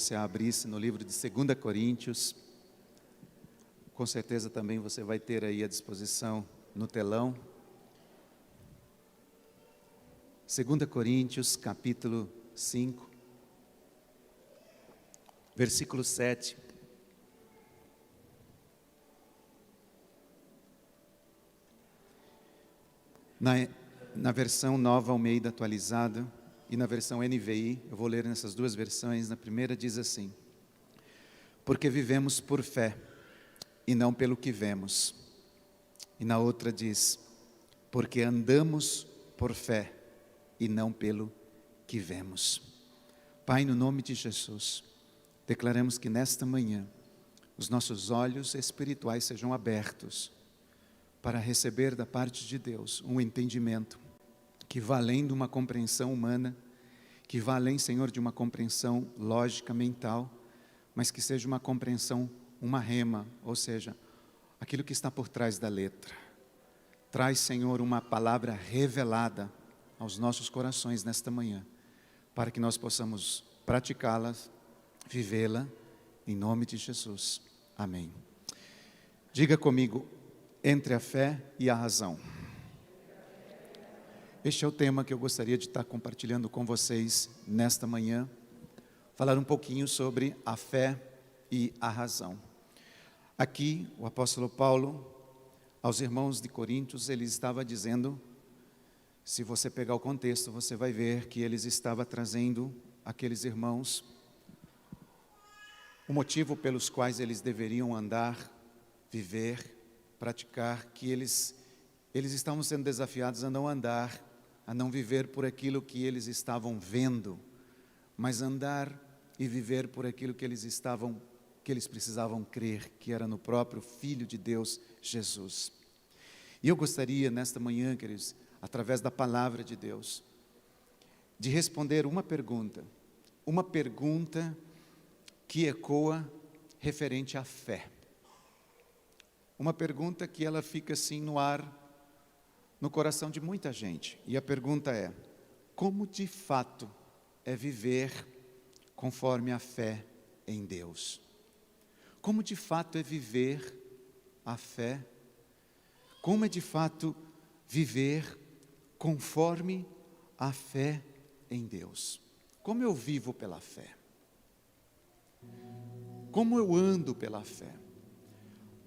você abrisse no livro de 2 Coríntios. Com certeza também você vai ter aí à disposição no telão. 2 Coríntios, capítulo 5, versículo 7. Na versão Nova Almeida atualizada e na versão NVI, eu vou ler nessas duas versões. Na primeira diz assim: porque vivemos por fé e não pelo que vemos. E na outra diz: porque andamos por fé e não pelo que vemos. Pai, no nome de Jesus, declaramos que nesta manhã os nossos olhos espirituais sejam abertos para receber da parte de Deus um entendimento que vá além de uma compreensão humana, que vá além, Senhor, de uma compreensão lógica, mental, mas que seja uma compreensão, uma rema, ou seja, aquilo que está por trás da letra. Traz, Senhor, uma palavra revelada aos nossos corações nesta manhã, para que nós possamos praticá-la, vivê-la, em nome de Jesus. Amém. Diga comigo: entre a fé e a razão. Este é o tema que eu gostaria de estar compartilhando com vocês nesta manhã. Falar um pouquinho sobre a fé e a razão. Aqui, o apóstolo Paulo, aos irmãos de Coríntios, ele estava dizendo, se você pegar o contexto, você vai ver que ele estava trazendo aqueles irmãos o motivo pelos quais eles deveriam andar, viver, praticar, que eles estavam sendo desafiados a não andar, a não viver por aquilo que eles estavam vendo, mas andar e viver por aquilo que eles precisavam crer, que era no próprio Filho de Deus, Jesus. E eu gostaria nesta manhã, queridos, através da palavra de Deus, de responder uma pergunta que ecoa referente à fé. Uma pergunta que ela fica assim no ar, no coração de muita gente. E a pergunta é: como de fato é viver conforme a fé em Deus? Como de fato é viver a fé? Como é de fato viver conforme a fé em Deus? Como eu vivo pela fé? Como eu ando pela fé?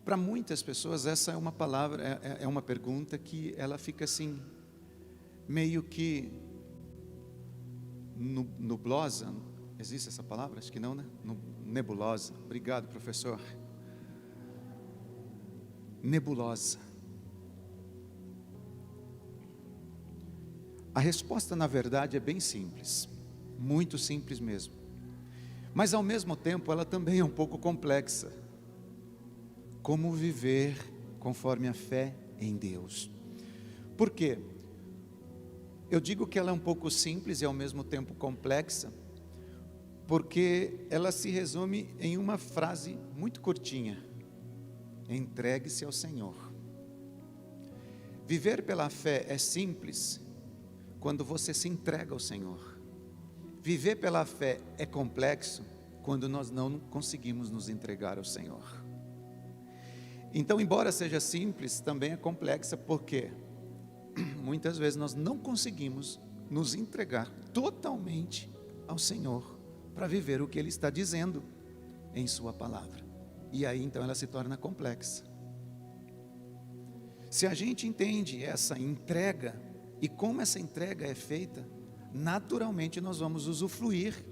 Para muitas pessoas essa é uma palavra, é uma pergunta que ela fica assim, meio que nublosa. Existe essa palavra? Acho que não, né? Nebulosa. Obrigado, professor. Nebulosa. A resposta, na verdade, é bem simples, muito simples mesmo. Mas, ao mesmo tempo, ela também é um pouco complexa. Como viver conforme a fé em Deus? Por quê? Eu digo que ela é um pouco simples e ao mesmo tempo complexa, porque ela se resume em uma frase muito curtinha: entregue-se ao Senhor. Viver pela fé é simples quando você se entrega ao Senhor. Viver pela fé é complexo quando nós não conseguimos nos entregar ao Senhor. Então, embora seja simples, também é complexa, porque muitas vezes nós não conseguimos nos entregar totalmente ao Senhor para viver o que Ele está dizendo em Sua palavra. E aí então ela se torna complexa. Se a gente entende essa entrega e como essa entrega é feita, naturalmente nós vamos usufruir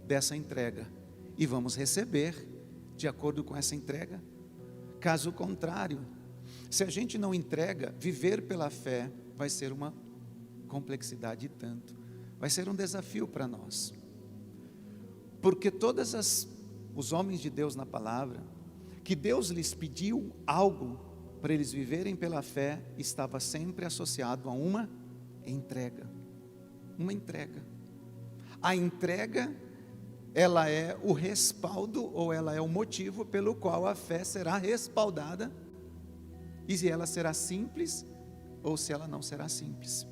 dessa entrega e vamos receber de acordo com essa entrega. Caso contrário, se a gente não entrega, viver pela fé vai ser uma complexidade e tanto, vai ser um desafio para nós, porque os homens de Deus na palavra, que Deus lhes pediu algo para eles viverem pela fé, estava sempre associado a uma entrega. A entrega, ela é o respaldo, ou ela é o motivo pelo qual a fé será respaldada, e se ela será simples, ou se ela não será simples.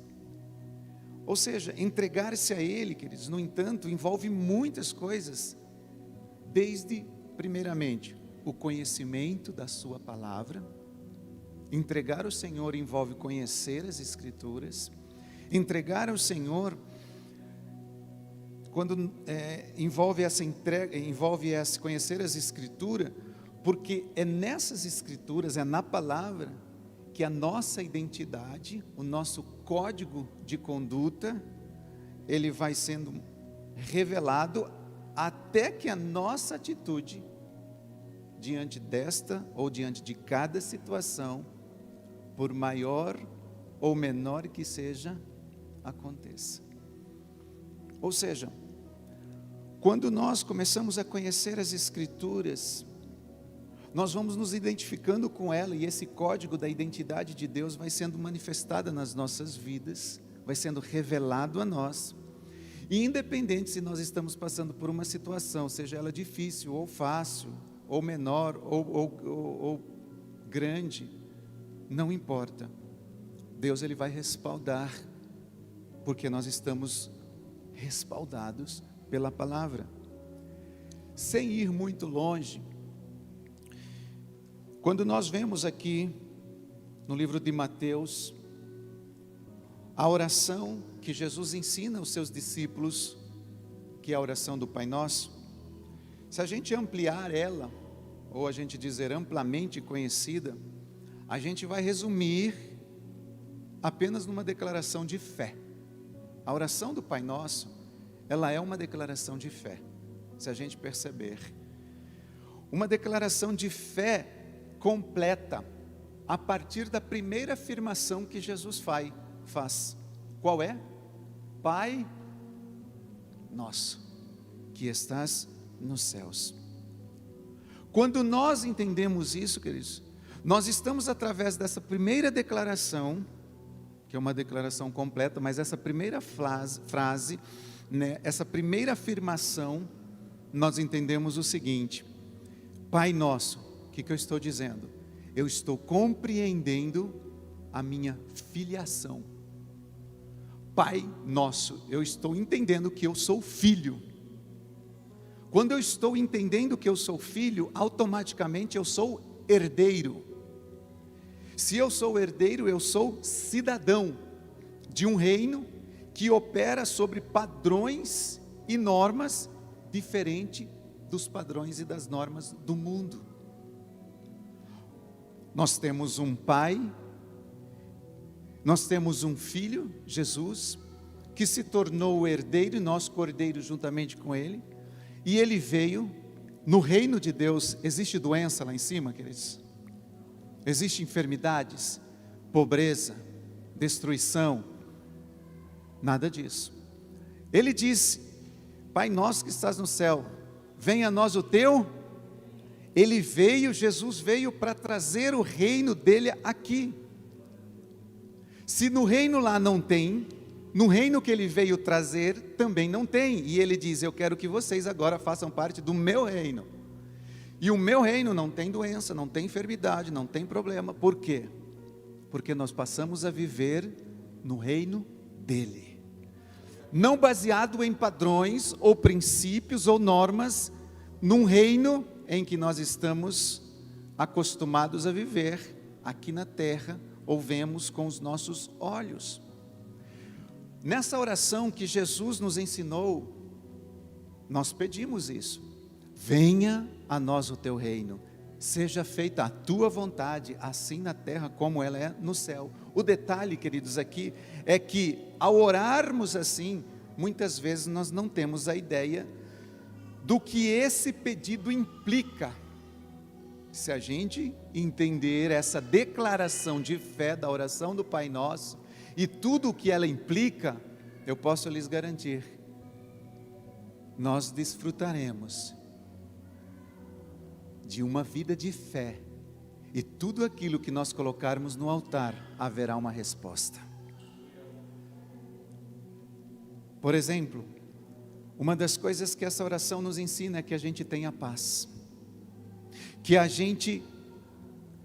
Ou seja, entregar-se a Ele, queridos, no entanto, envolve muitas coisas desde, primeiramente, o conhecimento da sua palavra. Entregar ao Senhor envolve conhecer as Escrituras. Entregar ao Senhor, quando envolve essa entrega, envolve conhecer as Escrituras, porque é nessas Escrituras, é na palavra, que a nossa identidade, o nosso código de conduta, ele vai sendo revelado, até que a nossa atitude, diante desta ou diante de cada situação, por maior ou menor que seja, aconteça. Ou seja, quando nós começamos a conhecer as Escrituras, nós vamos nos identificando com ela, e esse código da identidade de Deus vai sendo manifestado nas nossas vidas, vai sendo revelado a nós. E independente se nós estamos passando por uma situação, seja ela difícil ou fácil, ou menor ou grande, não importa. Deus ele vai respaldar, porque nós estamos respaldados pela palavra. Sem ir muito longe, quando nós vemos aqui no livro de Mateus, a oração que Jesus ensina aos seus discípulos, que é a oração do Pai Nosso, se a gente ampliar ela, ou a gente dizer amplamente conhecida, a gente vai resumir apenas numa declaração de fé. A oração do Pai Nosso, ela é uma declaração de fé, se a gente perceber. Uma declaração de fé completa, a partir da primeira afirmação que Jesus faz. Qual é? Pai Nosso, que estás nos céus. Quando nós entendemos isso, queridos, nós estamos através dessa primeira declaração, que é uma declaração completa, mas essa primeira frase, né, essa primeira afirmação, nós entendemos o seguinte: Pai Nosso. O que eu estou dizendo? Eu estou compreendendo a minha filiação. Pai Nosso, eu estou entendendo que eu sou filho. Quando eu estou entendendo que eu sou filho, automaticamente eu sou herdeiro. Se eu sou herdeiro, eu sou cidadão de um reino que opera sobre padrões e normas diferentes dos padrões e das normas do mundo. Nós temos um pai, nós temos um filho, Jesus, que se tornou o herdeiro e nós co-herdeiros juntamente com ele, e ele veio, no reino de Deus, existe doença lá em cima, queridos? Existe enfermidades, pobreza, destruição, nada disso. Ele disse: Pai nosso que estás no céu, venha a nós o teu. Ele veio, Jesus veio para trazer o reino dele aqui. Se no reino lá não tem, no reino que ele veio trazer também não tem. E ele diz: eu quero que vocês agora façam parte do meu reino. E o meu reino não tem doença, não tem enfermidade, não tem problema. Por quê? Porque nós passamos a viver no reino dele. Não baseado em padrões, ou princípios, ou normas, num reino em que nós estamos acostumados a viver aqui na terra, ou vemos com os nossos olhos. Nessa oração que Jesus nos ensinou, nós pedimos isso: venha a nós o teu reino, seja feita a tua vontade, assim na terra como ela é no céu. O detalhe, queridos, aqui é que ao orarmos assim, muitas vezes nós não temos a ideia do que esse pedido implica. Se a gente entender essa declaração de fé da oração do Pai Nosso e tudo o que ela implica, eu posso lhes garantir, nós desfrutaremos de uma vida de fé, e tudo aquilo que nós colocarmos no altar, haverá uma resposta. Por exemplo, uma das coisas que essa oração nos ensina é que a gente tenha paz, que a gente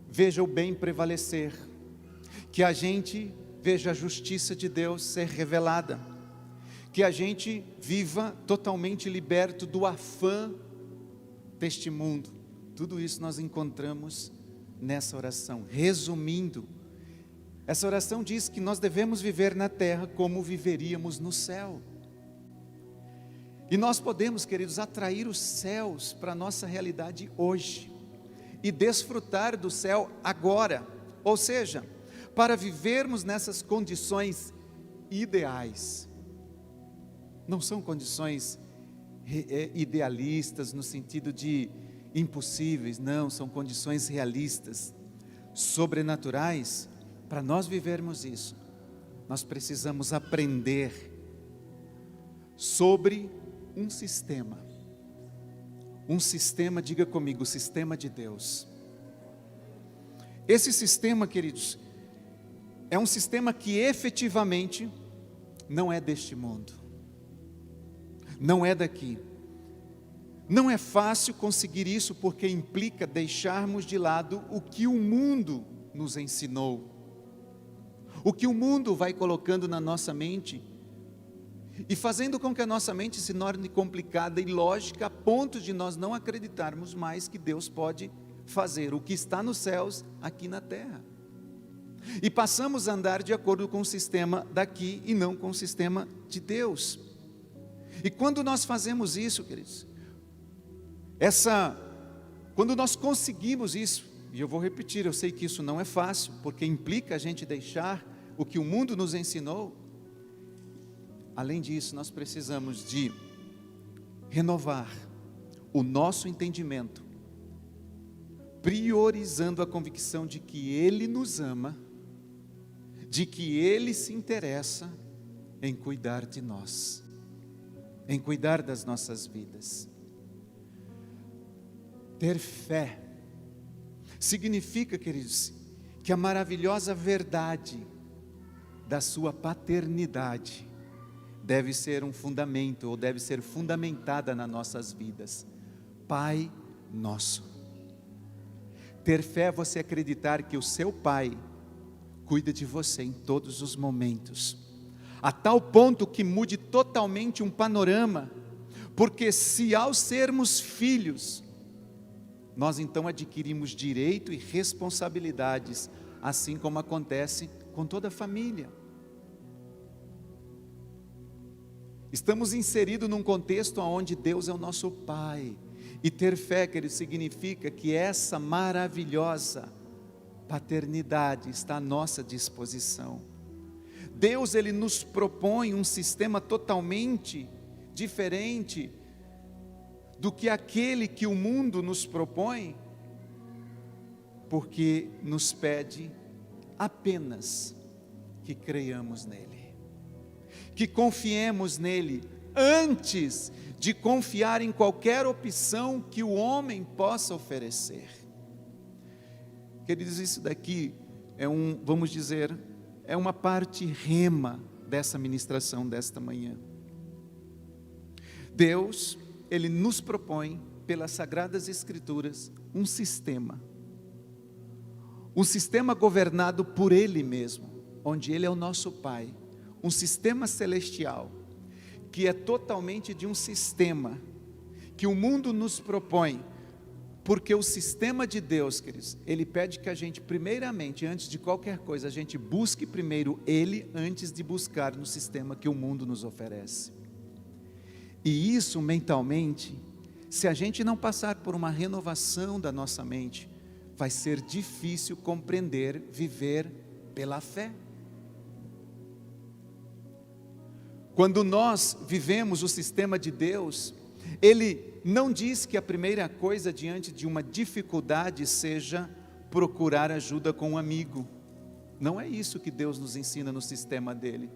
veja o bem prevalecer, que a gente veja a justiça de Deus ser revelada, que a gente viva totalmente liberto do afã deste mundo. Tudo isso nós encontramos nessa oração. Resumindo, essa oração diz que nós devemos viver na terra como viveríamos no céu. E nós podemos, queridos, atrair os céus para a nossa realidade hoje e desfrutar do céu agora. Ou seja, para vivermos nessas condições ideais. Não são condições idealistas no sentido de impossíveis, não, são condições realistas, sobrenaturais. Para nós vivermos isso, nós precisamos aprender sobre um sistema, diga comigo, o sistema de Deus. Esse sistema, queridos, é um sistema que efetivamente não é deste mundo, não é daqui. Não é fácil conseguir isso porque implica deixarmos de lado o que o mundo nos ensinou, o que o mundo vai colocando na nossa mente e fazendo com que a nossa mente se torne complicada e lógica a ponto de nós não acreditarmos mais que Deus pode fazer o que está nos céus aqui na terra. E passamos a andar de acordo com o sistema daqui e não com o sistema de Deus. E quando nós fazemos isso, queridos, quando nós conseguimos isso, e eu vou repetir, eu sei que isso não é fácil, porque implica a gente deixar o que o mundo nos ensinou. Além disso, nós precisamos de renovar o nosso entendimento, priorizando a convicção de que Ele nos ama, de que Ele se interessa em cuidar de nós, em cuidar das nossas vidas. Ter fé significa, queridos, que a maravilhosa verdade da sua paternidade deve ser um fundamento, ou deve ser fundamentada nas nossas vidas. Pai nosso. Ter fé é você acreditar que o seu Pai cuida de você em todos os momentos, a tal ponto que mude totalmente um panorama, porque se ao sermos filhos, nós então adquirimos direito e responsabilidades, assim como acontece com toda a família. Estamos inseridos num contexto onde Deus é o nosso Pai, e ter fé, querido, significa que essa maravilhosa paternidade está à nossa disposição. Deus, Ele nos propõe um sistema totalmente diferente do que aquele que o mundo nos propõe, porque nos pede apenas que creiamos nele, que confiemos nele, antes de confiar em qualquer opção que o homem possa oferecer. Queridos, isso daqui vamos dizer, é uma parte rema dessa ministração desta manhã. Deus, Ele nos propõe, pelas Sagradas Escrituras, um sistema governado por Ele mesmo, onde Ele é o nosso Pai, um sistema celestial, que é totalmente de um sistema, que o mundo nos propõe, porque o sistema de Deus, queridos, Ele pede que a gente, primeiramente, antes de qualquer coisa, a gente busque primeiro Ele, antes de buscar no sistema que o mundo nos oferece. E isso mentalmente, se a gente não passar por uma renovação da nossa mente, vai ser difícil compreender, viver pela fé. Quando nós vivemos o sistema de Deus, Ele não diz que a primeira coisa diante de uma dificuldade seja procurar ajuda com um amigo. Não é isso que Deus nos ensina no sistema dele.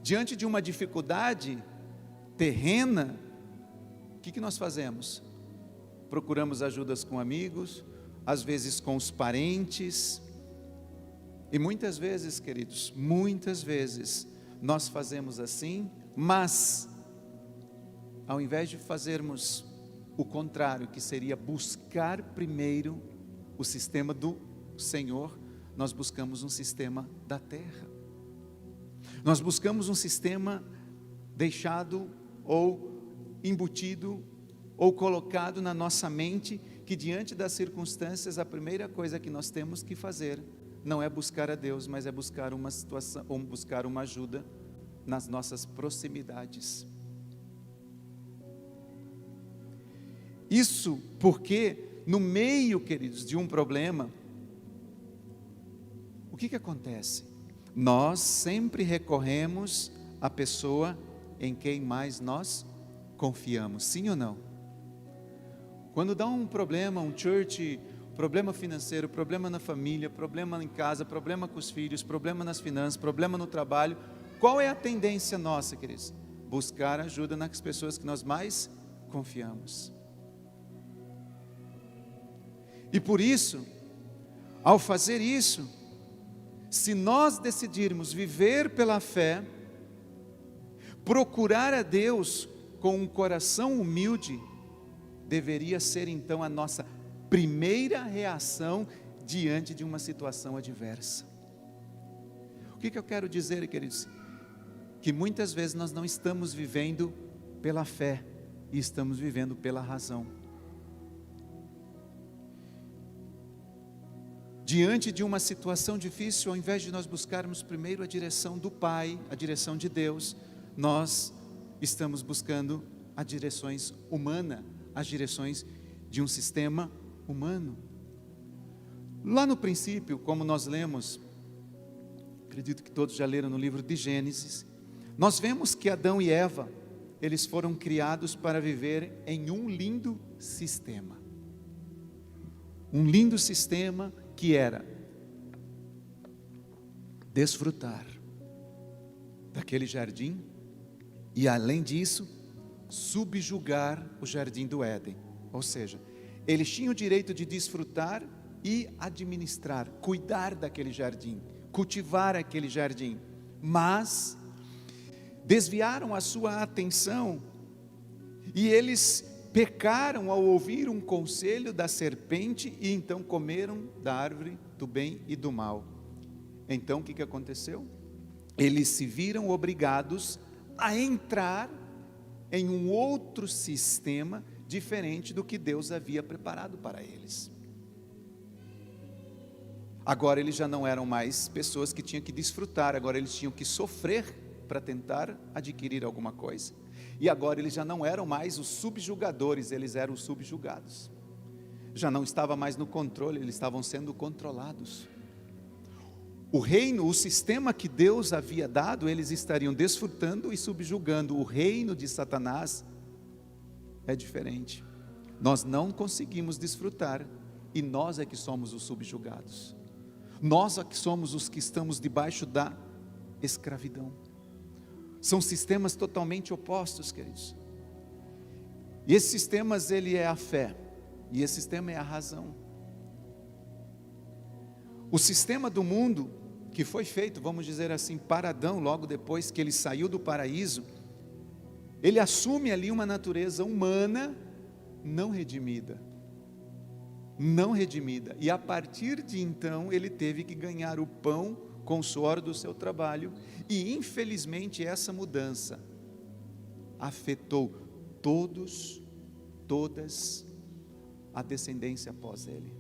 Diante de uma dificuldade terrena, o que nós fazemos? Procuramos ajudas com amigos, às vezes com os parentes, e muitas vezes, queridos, muitas vezes nós fazemos assim, mas ao invés de fazermos o contrário, que seria buscar primeiro o sistema do Senhor, nós buscamos um sistema da terra. Nós buscamos um sistema deixado ou embutido ou colocado na nossa mente que diante das circunstâncias a primeira coisa que nós temos que fazer não é buscar a Deus, mas é buscar uma situação, ou buscar uma ajuda nas nossas proximidades. Isso porque no meio, queridos, de um problema, o que acontece? Nós sempre recorremos à pessoa em quem mais nós confiamos, sim ou não? Quando dá um problema, um church, problema financeiro, problema na família, problema em casa, problema com os filhos, problema nas finanças, problema no trabalho, qual é a tendência nossa, queridos? Buscar ajuda nas pessoas que nós mais confiamos. E por isso, ao fazer isso, se nós decidirmos viver pela fé, procurar a Deus com um coração humilde, deveria ser então a nossa primeira reação diante de uma situação adversa. O que eu quero dizer, queridos? Que muitas vezes nós não estamos vivendo pela fé, e estamos vivendo pela razão. Diante de uma situação difícil, ao invés de nós buscarmos primeiro a direção do Pai, a direção de Deus, nós estamos buscando as direções humanas, as direções de um sistema humano. Lá no princípio, como nós lemos, acredito que todos já leram no livro de Gênesis, nós vemos que Adão e Eva, eles foram criados para viver em um lindo sistema. Um lindo sistema que era desfrutar daquele jardim e, além disso, subjugar o jardim do Éden. Ou seja, eles tinham o direito de desfrutar e administrar, cuidar daquele jardim, cultivar aquele jardim, mas desviaram a sua atenção e eles pecaram ao ouvir um conselho da serpente e então comeram da árvore do bem e do mal. Então o que aconteceu? Eles se viram obrigados a entrar em um outro sistema diferente do que Deus havia preparado para eles. Agora eles já não eram mais pessoas que tinham que desfrutar, agora eles tinham que sofrer para tentar adquirir alguma coisa. E agora eles já não eram mais os subjugadores, eles eram os subjugados. Já não estava mais no controle, eles estavam sendo controlados. O reino, o sistema que Deus havia dado, eles estariam desfrutando e subjugando. O reino de Satanás é diferente. Nós não conseguimos desfrutar e nós é que somos os subjugados. Nós é que somos os que estamos debaixo da escravidão. São sistemas totalmente opostos, queridos. E esses sistemas, ele é a fé, e esse sistema é a razão. O sistema do mundo, que foi feito, vamos dizer assim, para Adão, logo depois que ele saiu do paraíso, ele assume ali uma natureza humana não redimida. Não redimida. E a partir de então, ele teve que ganhar o pão com o suor do seu trabalho, e infelizmente essa mudança afetou todas a descendência após ele.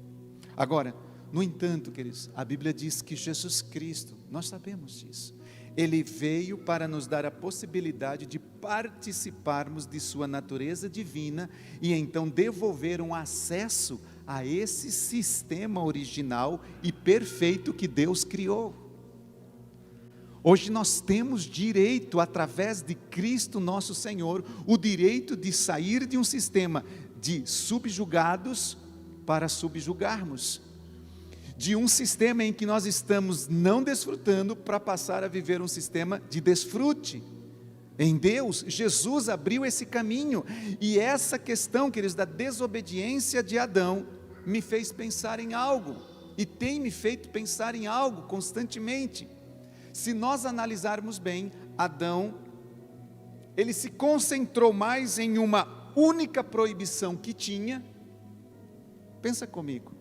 Agora, no entanto, queridos, a Bíblia diz que Jesus Cristo, nós sabemos disso, ele veio para nos dar a possibilidade de participarmos de sua natureza divina e então devolver um acesso a esse sistema original e perfeito que Deus criou. Hoje nós temos direito, através de Cristo nosso Senhor, o direito de sair de um sistema de subjugados para subjugarmos. De um sistema em que nós estamos não desfrutando para passar a viver um sistema de desfrute. Em Deus, Jesus abriu esse caminho. E essa questão, queridos, da desobediência de Adão, me fez pensar em algo. E tem me feito pensar em algo constantemente. Se nós analisarmos bem, Adão, ele se concentrou mais em uma única proibição que tinha. Pensa comigo.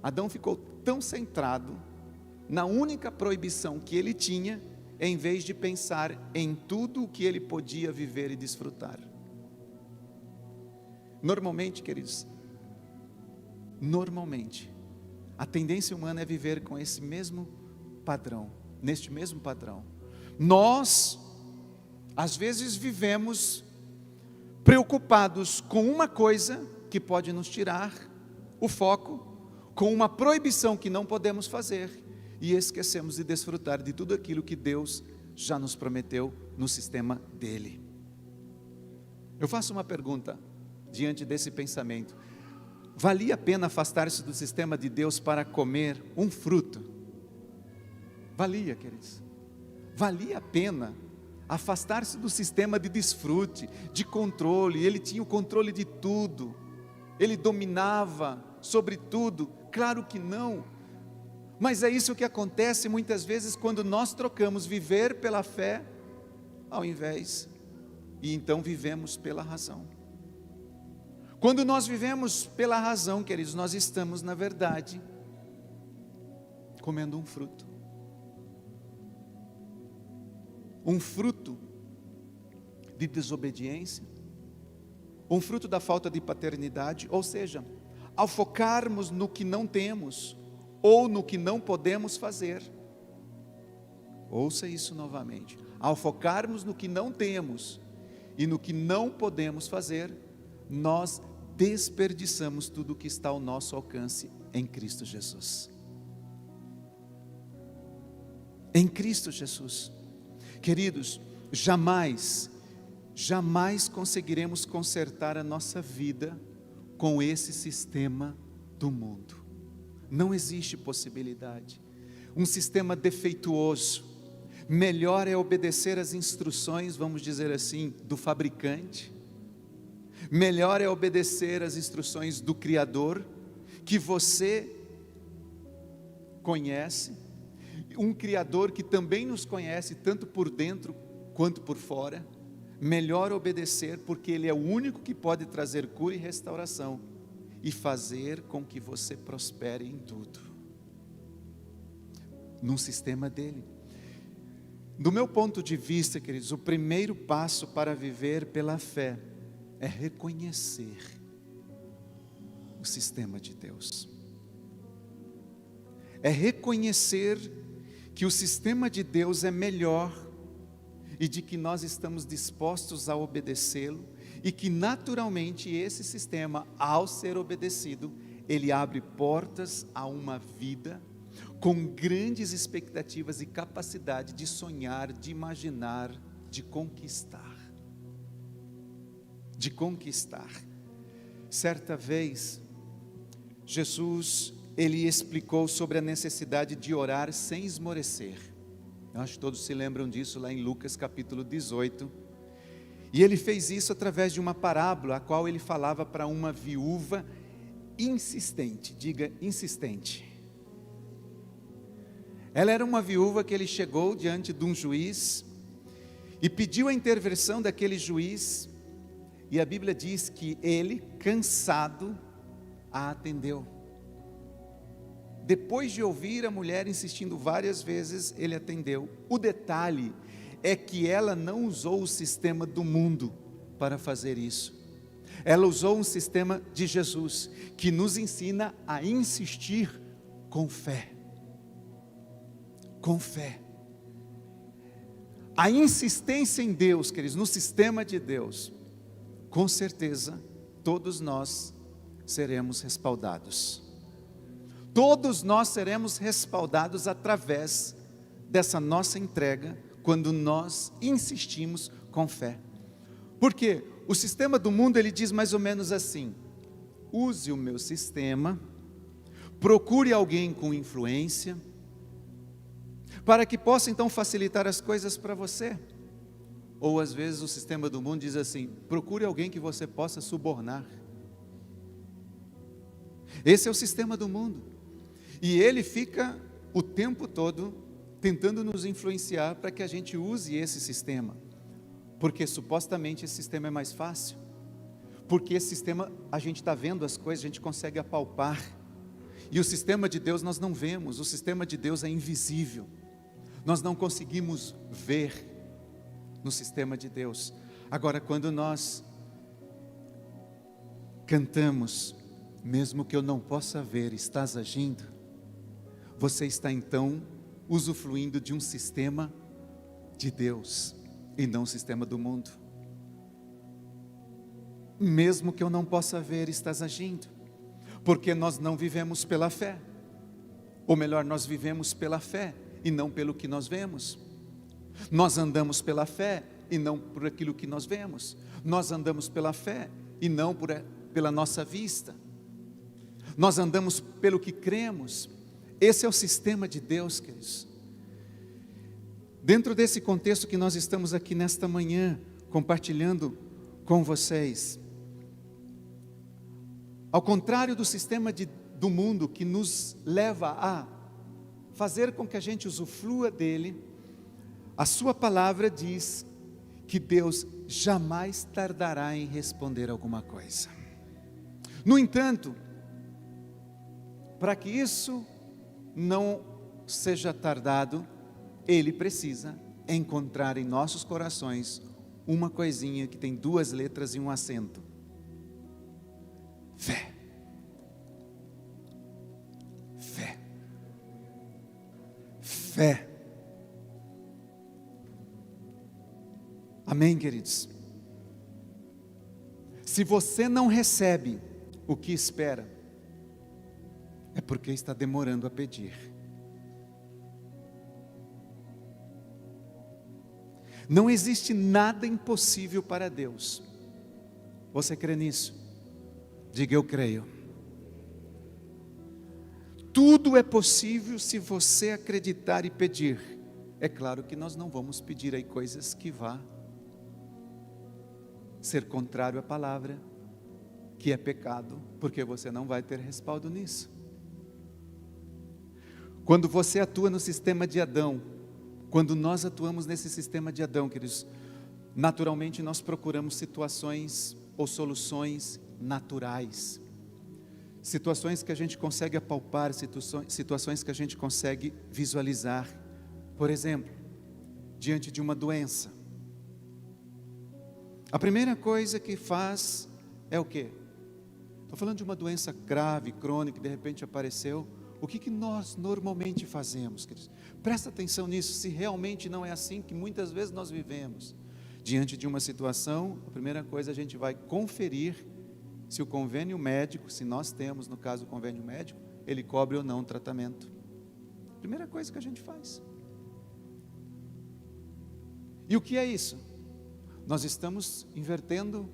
Adão ficou tão centrado na única proibição que ele tinha, em vez de pensar em tudo o que ele podia viver e desfrutar. Normalmente, queridos, normalmente, a tendência humana é viver com esse mesmo padrão, neste mesmo padrão. Nós, às vezes, vivemos preocupados com uma coisa que pode nos tirar o foco, com uma proibição que não podemos fazer, e esquecemos de desfrutar de tudo aquilo que Deus já nos prometeu no sistema dele. Eu faço uma pergunta diante desse pensamento: valia a pena afastar-se do sistema de Deus para comer um fruto? Valia, queridos. Valia a pena afastar-se do sistema de desfrute, de controle. Ele tinha o controle de tudo, ele dominava sobre tudo. Claro que não, mas é isso que acontece muitas vezes quando nós trocamos viver pela fé ao invés, e então vivemos pela razão. Quando nós vivemos pela razão, queridos, nós estamos, na verdade, comendo um fruto. Um fruto de desobediência, um fruto da falta de paternidade. Ou seja, ao focarmos no que não temos, ou no que não podemos fazer, ouça isso novamente, ao focarmos no que não temos, e no que não podemos fazer, nós desperdiçamos tudo o que está ao nosso alcance em Cristo Jesus. Em Cristo Jesus. Queridos, jamais conseguiremos consertar a nossa vida com esse sistema do mundo. Não existe possibilidade. Um sistema defeituoso. Melhor é obedecer às instruções, vamos dizer assim, do fabricante. Melhor é obedecer às instruções do Criador, que você conhece. Um Criador que também nos conhece, tanto por dentro quanto por fora. Melhor obedecer, porque Ele é o único que pode trazer cura e restauração, e fazer com que você prospere em tudo, num sistema dele. Do meu ponto de vista, queridos, o primeiro passo para viver pela fé é reconhecer o sistema de Deus. É reconhecer que o sistema de Deus é melhor, e de que nós estamos dispostos a obedecê-lo, e que naturalmente esse sistema, ao ser obedecido, ele abre portas a uma vida com grandes expectativas e capacidade de sonhar, de imaginar, de conquistar. De conquistar. Certa vez, Jesus, ele explicou sobre a necessidade de orar sem esmorecer. Eu acho que todos se lembram disso lá em Lucas capítulo 18. E ele fez isso através de uma parábola, a qual ele falava para uma viúva insistente. Diga, insistente. Ela era uma viúva que ele chegou diante de um juiz e pediu a intervenção daquele juiz. E a Bíblia diz que ele, cansado, a atendeu. Depois de ouvir a mulher insistindo várias vezes, ele atendeu. O detalhe é que ela não usou o sistema do mundo para fazer isso. Ela usou um sistema de Jesus, que nos ensina a insistir com fé. Com fé. A insistência em Deus, queridos, no sistema de Deus, com certeza, todos nós seremos respaldados. Todos nós seremos respaldados através dessa nossa entrega, quando nós insistimos com fé. Porque o sistema do mundo, ele diz mais ou menos assim: use o meu sistema, procure alguém com influência, para que possa então facilitar as coisas para você. Ou às vezes o sistema do mundo diz assim: procure alguém que você possa subornar. Esse é o sistema do mundo. E ele fica o tempo todo tentando nos influenciar para que a gente use esse sistema. Porque supostamente esse sistema é mais fácil. Porque esse sistema, a gente está vendo as coisas, a gente consegue apalpar. E o sistema de Deus nós não vemos, o sistema de Deus é invisível. Nós não conseguimos ver no sistema de Deus. Agora, quando nós cantamos, mesmo que eu não possa ver, estás agindo. Você está então usufruindo de um sistema de Deus e não um sistema do mundo. Mesmo que eu não possa ver, estás agindo, porque nós não vivemos pela fé, ou melhor, nós vivemos pela fé e não pelo que nós vemos. Nós andamos pela fé e não por aquilo que nós vemos. Nós andamos pela fé e não pela nossa vista. Nós andamos pelo que cremos. Esse é o sistema de Deus, queridos. Dentro desse contexto que nós estamos aqui nesta manhã, compartilhando com vocês, ao contrário do sistema do mundo que nos leva a fazer com que a gente usufrua dele, a sua palavra diz que Deus jamais tardará em responder alguma coisa. No entanto, para que isso não seja tardado, Ele precisa encontrar em nossos corações uma coisinha que tem 2 letras e um acento: fé. Fé. Fé. Amém, queridos? Se você não recebe o que espera, é porque está demorando a pedir. Não existe nada impossível para Deus. Você crê nisso? Diga: eu creio. Tudo é possível se você acreditar e pedir. É claro que nós não vamos pedir aí coisas que vá ser contrário à palavra, que é pecado, porque você não vai ter respaldo nisso. Quando você atua no sistema de Adão, quando nós atuamos nesse sistema de Adão, queridos, naturalmente nós procuramos situações ou soluções naturais, situações que a gente consegue apalpar, situações que a gente consegue visualizar. Por exemplo, diante de uma doença, a primeira coisa que faz é o quê? Estou falando de uma doença grave, crônica, que de repente apareceu. O que nós normalmente fazemos, queridos? Presta atenção nisso, se realmente não é assim que muitas vezes nós vivemos. Diante de uma situação, a primeira coisa a gente vai conferir se o convênio médico, se nós temos, no caso, o convênio médico, ele cobre ou não o tratamento. Primeira coisa que a gente faz. E o que é isso? Nós estamos invertendo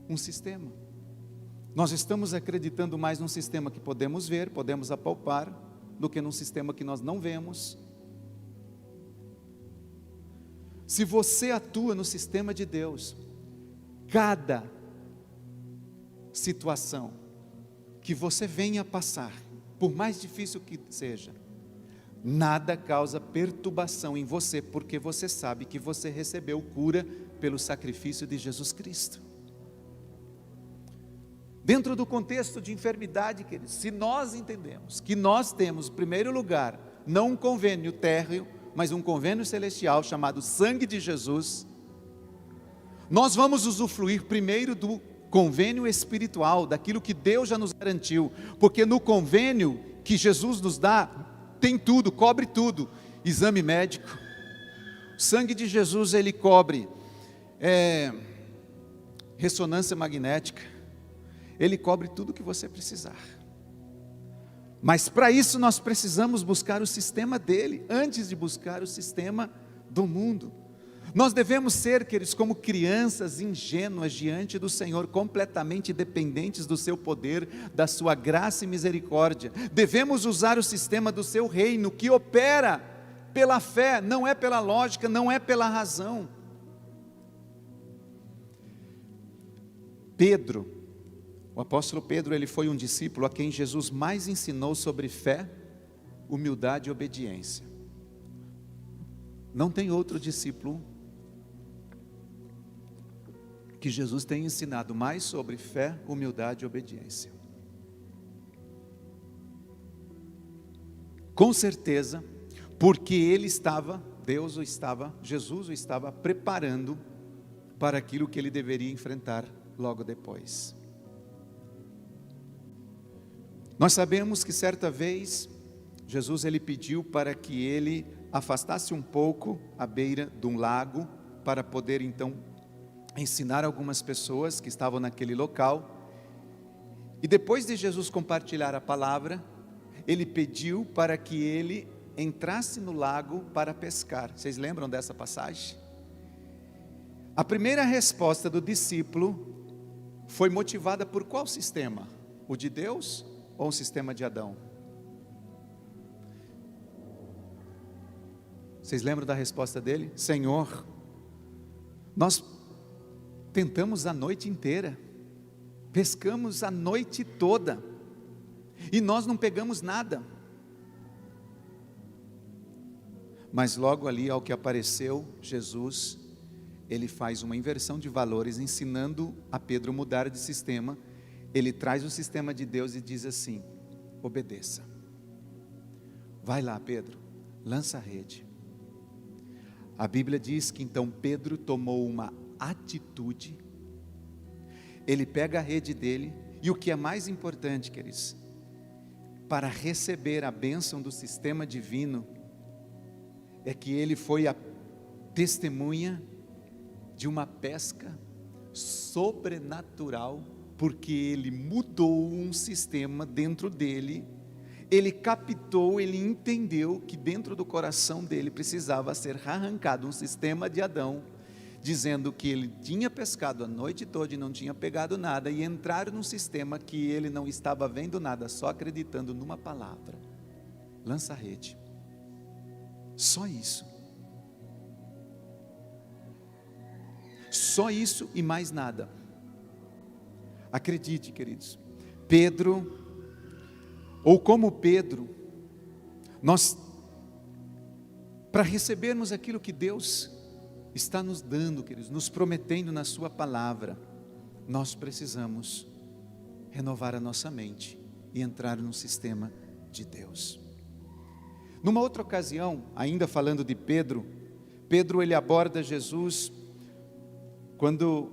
um sistema. Nós estamos acreditando mais num sistema que podemos ver, podemos apalpar, do que num sistema que nós não vemos. Se você atua no sistema de Deus, cada situação que você venha passar, por mais difícil que seja, nada causa perturbação em você, porque você sabe que você recebeu cura pelo sacrifício de Jesus Cristo. Dentro do contexto de enfermidade, queridos, se nós entendemos que nós temos, em primeiro lugar, não um convênio térreo, mas um convênio celestial chamado sangue de Jesus, nós vamos usufruir primeiro do convênio espiritual, daquilo que Deus já nos garantiu, porque no convênio que Jesus nos dá, tem tudo, cobre tudo. Exame médico, o sangue de Jesus ele cobre ressonância magnética, ele cobre tudo que você precisar. Mas para isso nós precisamos buscar o sistema dele, antes de buscar o sistema do mundo. Nós devemos ser, queridos, como crianças ingênuas diante do Senhor, completamente dependentes do seu poder, da sua graça e misericórdia. Devemos usar o sistema do seu reino, que opera pela fé, não é pela lógica, não é pela razão. Pedro, o apóstolo Pedro, ele foi um discípulo a quem Jesus mais ensinou sobre fé, humildade e obediência. Não tem outro discípulo que Jesus tenha ensinado mais sobre fé, humildade e obediência. Com certeza, porque ele estava, Jesus o estava preparando para aquilo que ele deveria enfrentar logo depois. Nós sabemos que certa vez, Jesus ele pediu para que ele afastasse um pouco à beira de um lago, para poder então ensinar algumas pessoas que estavam naquele local. E depois de Jesus compartilhar a palavra, ele pediu para que ele entrasse no lago para pescar. Vocês lembram dessa passagem? A primeira resposta do discípulo foi motivada por qual sistema? O de Deus ou o sistema de Adão? Vocês lembram da resposta dele? Senhor, nós tentamos a noite inteira, pescamos a noite toda, e nós não pegamos nada. Mas logo ali, ao que apareceu Jesus, ele faz uma inversão de valores, ensinando a Pedro mudar de sistema. Ele traz o sistema de Deus e diz assim: obedeça. Vai lá, Pedro, lança a rede. A Bíblia diz que então Pedro tomou uma atitude. Ele pega a rede dele, e o que é mais importante, queridos, para receber a bênção do sistema divino, é que ele foi a testemunha de uma pesca sobrenatural, porque ele mudou um sistema dentro dele. Ele captou, ele entendeu que dentro do coração dele precisava ser arrancado um sistema de Adão, dizendo que ele tinha pescado a noite toda e não tinha pegado nada, e entrar num sistema que ele não estava vendo nada, só acreditando numa palavra: lança a rede. Só isso. Só isso e mais nada. Acredite, queridos, Pedro, ou como Pedro, nós, para recebermos aquilo que Deus está nos dando, queridos, nos prometendo na sua palavra, nós precisamos renovar a nossa mente e entrar no sistema de Deus. Numa outra ocasião, ainda falando de Pedro, ele aborda Jesus, quando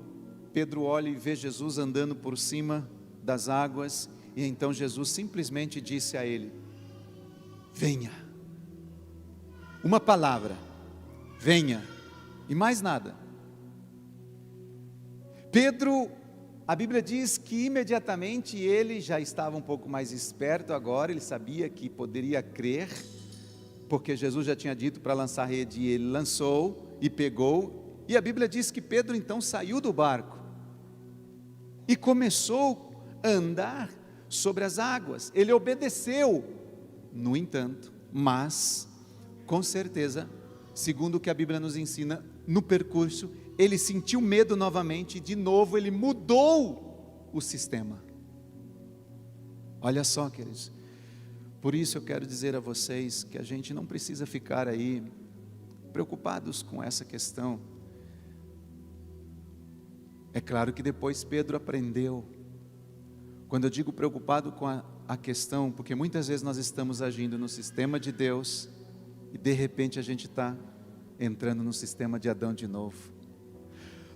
Pedro olha e vê Jesus andando por cima das águas, e então Jesus simplesmente disse a ele: venha. Uma palavra: venha, e mais nada. Pedro, a Bíblia diz que imediatamente ele já estava um pouco mais esperto agora, ele sabia que poderia crer, porque Jesus já tinha dito para lançar a rede, e ele lançou e pegou, e a Bíblia diz que Pedro então saiu do barco e começou a andar sobre as águas. Ele obedeceu, no entanto, mas com certeza, segundo o que a Bíblia nos ensina, no percurso ele sentiu medo novamente, e de novo ele mudou o sistema. Olha só, queridos, por isso eu quero dizer a vocês que a gente não precisa ficar aí preocupados com essa questão. É claro que depois Pedro aprendeu. Quando eu digo preocupado com a questão, porque muitas vezes nós estamos agindo no sistema de Deus, e de repente a gente está entrando no sistema de Adão de novo.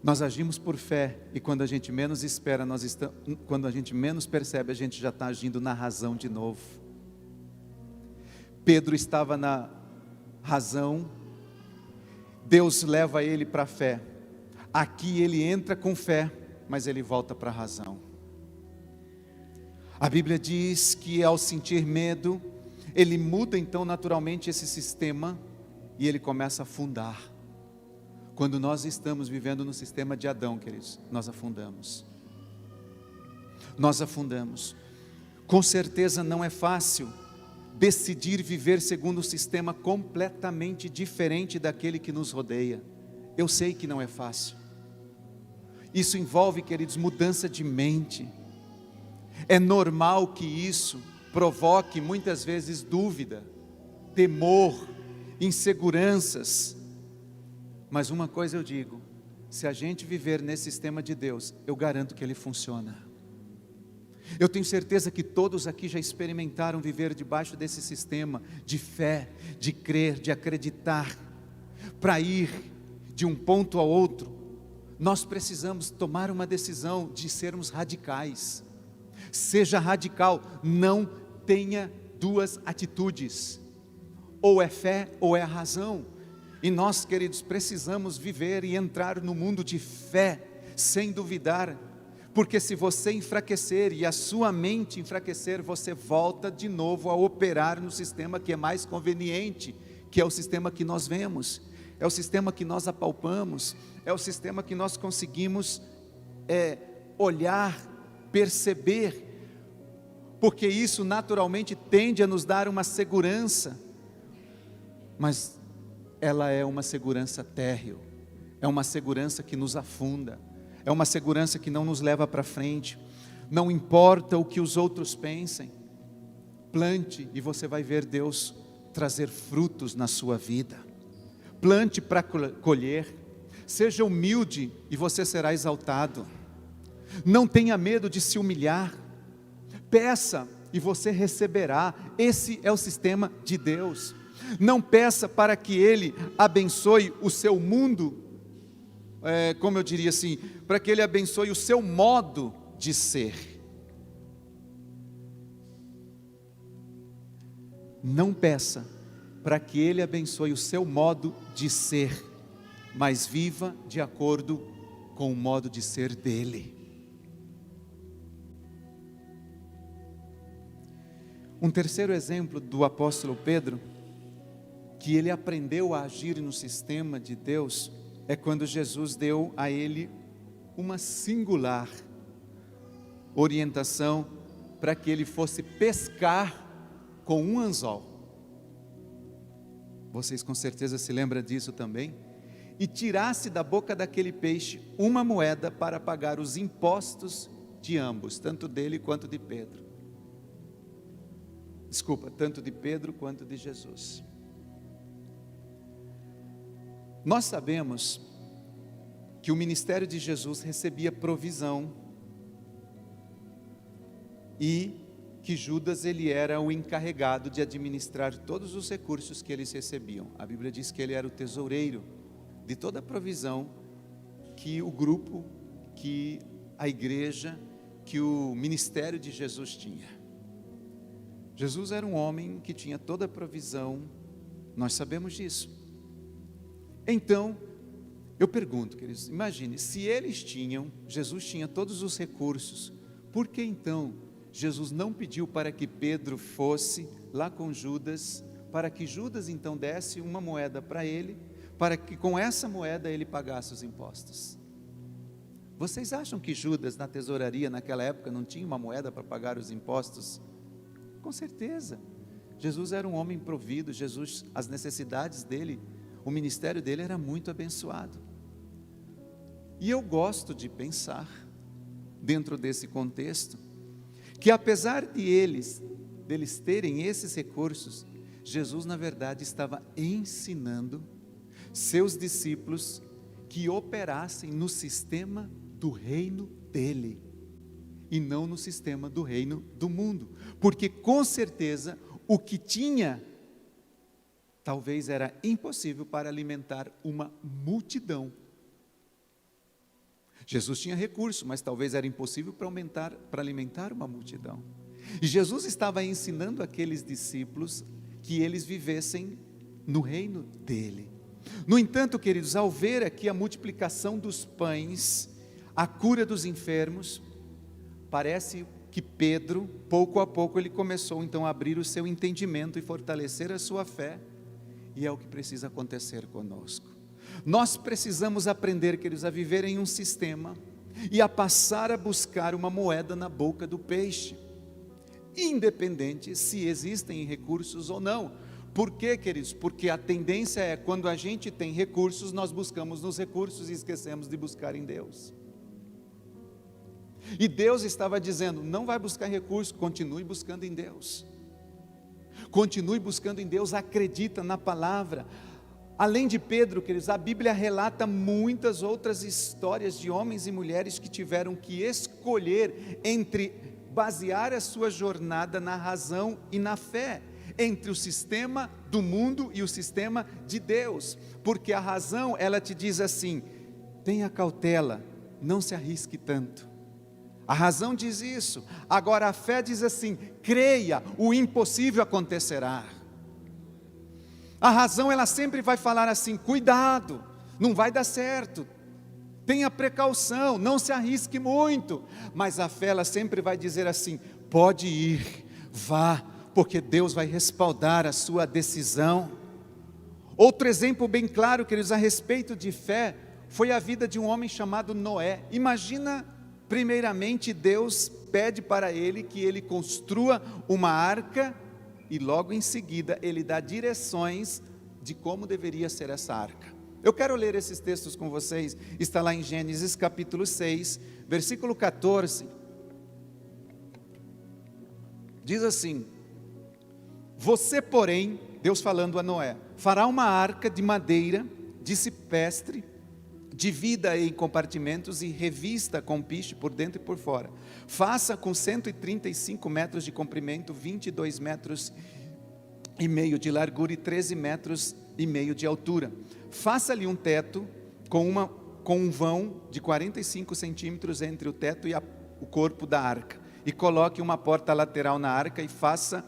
Nós agimos por fé, e quando a gente menos espera, quando a gente menos percebe, a gente já está agindo na razão de novo. Pedro estava na razão, Deus leva ele para a fé. Aqui ele entra com fé, mas ele volta para a razão. A Bíblia diz que ao sentir medo, ele muda então naturalmente esse sistema, e ele começa a afundar. Quando nós estamos vivendo no sistema de Adão, queridos, nós afundamos. Nós afundamos. Com certeza não é fácil decidir viver segundo um sistema completamente diferente daquele que nos rodeia. Eu sei que não é fácil. Isso envolve, queridos, mudança de mente. É normal que isso provoque muitas vezes dúvida, temor, inseguranças. Mas uma coisa eu digo: se a gente viver nesse sistema de Deus, eu garanto que ele funciona. Eu tenho certeza que todos aqui já experimentaram viver debaixo desse sistema de fé, de crer, de acreditar, para ir de um ponto a outro, nós precisamos tomar uma decisão de sermos radicais. Seja radical, não tenha duas atitudes, ou é fé ou é a razão. E nós, queridos, precisamos viver e entrar no mundo de fé, sem duvidar, porque se você enfraquecer e a sua mente enfraquecer, você volta de novo a operar no sistema que é mais conveniente, que é o sistema que nós vemos, é o sistema que nós apalpamos, é o sistema que nós conseguimos olhar, perceber, porque isso naturalmente tende a nos dar uma segurança, mas ela é uma segurança térril, é uma segurança que nos afunda, é uma segurança que não nos leva para frente. Não importa o que os outros pensem, plante e você vai ver Deus trazer frutos na sua vida. Plante para colher, seja humilde e você será exaltado. Não tenha medo de se humilhar, peça e você receberá. Esse é o sistema de Deus. Não peça para que Ele abençoe o seu mundo, como eu diria assim, para que Ele abençoe o seu modo de ser. Não peça para que Ele abençoe o seu modo de ser, mas viva de acordo com o modo de ser dEle. Um terceiro exemplo do apóstolo Pedro, que ele aprendeu a agir no sistema de Deus, é quando Jesus deu a ele uma singular orientação para que ele fosse pescar com um anzol. Vocês com certeza se lembram disso também. E tirasse da boca daquele peixe uma moeda para pagar os impostos de ambos, tanto dele quanto de Pedro. Desculpa, tanto de Pedro quanto de Jesus. Nós sabemos que o ministério de Jesus recebia provisão e que Judas ele era o encarregado de administrar todos os recursos que eles recebiam. A Bíblia diz que ele era o tesoureiro de toda a provisão que o grupo, que a igreja, que o ministério de Jesus tinha. Jesus era um homem que tinha toda a provisão, nós sabemos disso. Então, eu pergunto, queridos, imagine, se Jesus tinha todos os recursos, por que então Jesus não pediu para que Pedro fosse lá com Judas, para que Judas então desse uma moeda para ele, para que com essa moeda ele pagasse os impostos? Vocês acham que Judas na tesouraria naquela época não tinha uma moeda para pagar os impostos? Com certeza. Jesus era um homem provido, as necessidades dele, o ministério dele era muito abençoado. E eu gosto de pensar, dentro desse contexto, que apesar deles terem esses recursos, Jesus na verdade estava ensinando seus discípulos que operassem no sistema do reino dele, e não no sistema do reino do mundo, porque com certeza o que tinha talvez era impossível para alimentar uma multidão. Jesus tinha recurso, mas talvez era impossível para alimentar uma multidão. E Jesus estava ensinando aqueles discípulos que eles vivessem no reino dele. No entanto, queridos, ao ver aqui a multiplicação dos pães, a cura dos enfermos, parece que Pedro, pouco a pouco, ele começou então a abrir o seu entendimento e fortalecer a sua fé. E é o que precisa acontecer conosco. Nós precisamos aprender, queridos, a viver em um sistema e a passar a buscar uma moeda na boca do peixe, independente se existem recursos ou não. Por quê, queridos? Porque a tendência é, quando a gente tem recursos, nós buscamos nos recursos e esquecemos de buscar em Deus. E Deus estava dizendo, não vai buscar recursos, continue buscando em Deus. Continue buscando em Deus, acredita na palavra. Além de Pedro, queridos, a Bíblia relata muitas outras histórias de homens e mulheres que tiveram que escolher entre basear a sua jornada na razão e na fé, entre o sistema do mundo e o sistema de Deus, porque a razão, ela te diz assim, tenha cautela, não se arrisque tanto. A razão diz isso. Agora a fé diz assim: creia, o impossível acontecerá. A razão, ela sempre vai falar assim: cuidado, não vai dar certo, tenha precaução, não se arrisque muito. Mas a fé, ela sempre vai dizer assim: pode ir, vá, porque Deus vai respaldar a sua decisão. Outro exemplo bem claro, queridos, a respeito de fé, foi a vida de um homem chamado Noé. Imagina, primeiramente, Deus pede para ele que ele construa uma arca, e logo em seguida ele dá direções de como deveria ser essa arca. Eu quero ler esses textos com vocês, está lá em Gênesis capítulo 6, versículo 14, diz assim: você, porém, Deus falando a Noé, fará uma arca de madeira, de cipestre, divida em compartimentos e revista com piche por dentro e por fora. Faça com 135 metros de comprimento, 22 metros e meio de largura e 13 metros e meio de altura. Faça-lhe um teto com um vão de 45 centímetros entre o teto e o corpo da arca. E coloque uma porta lateral na arca e faça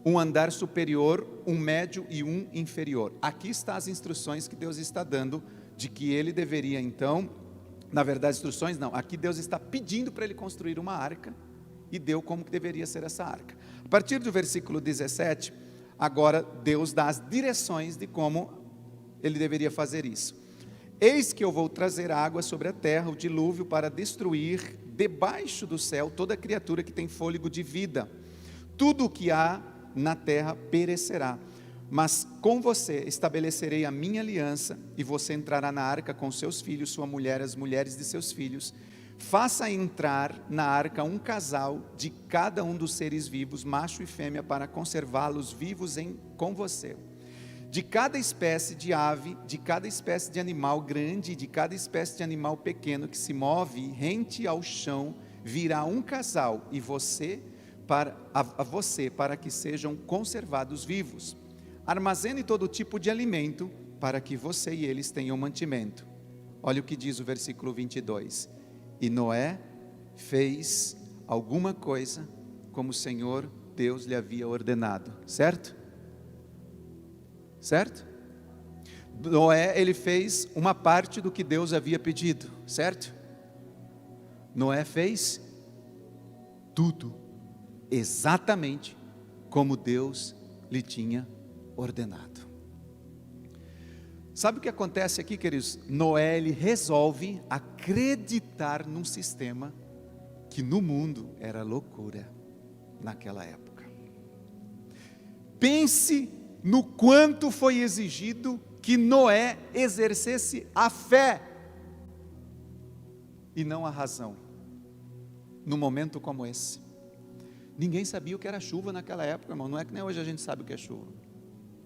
um andar superior, um médio e um inferior. Aqui estão as instruções que Deus está dando, de que ele deveria então, na verdade instruções não, aqui Deus está pedindo para ele construir uma arca, e deu como que deveria ser essa arca. A partir do versículo 17, agora Deus dá as direções de como ele deveria fazer isso. Eis que eu vou trazer água sobre a terra, o dilúvio, para destruir debaixo do céu toda criatura que tem fôlego de vida. Tudo o que há na terra perecerá, mas com você estabelecerei a minha aliança, e você entrará na arca com seus filhos, sua mulher, as mulheres de seus filhos. Faça entrar na arca um casal de cada um dos seres vivos, macho e fêmea, para conservá-los vivos com você. De cada espécie de ave, de cada espécie de animal grande, de cada espécie de animal pequeno que se move rente ao chão, virá um casal, e você para que sejam conservados vivos. Armazene todo tipo de alimento, para que você e eles tenham mantimento. Olha o que diz o versículo 22. E Noé fez alguma coisa como o Senhor Deus lhe havia ordenado, certo? Certo? Noé, ele fez uma parte do que Deus havia pedido, certo? Noé fez tudo exatamente como Deus lhe tinha ordenado. Sabe o que acontece aqui, queridos? Noé, ele resolve acreditar num sistema que no mundo era loucura naquela época. Pense no quanto foi exigido que Noé exercesse a fé e não a razão, num momento como esse. Ninguém sabia o que era chuva naquela época, irmão. Não é que nem hoje a gente sabe o que é chuva.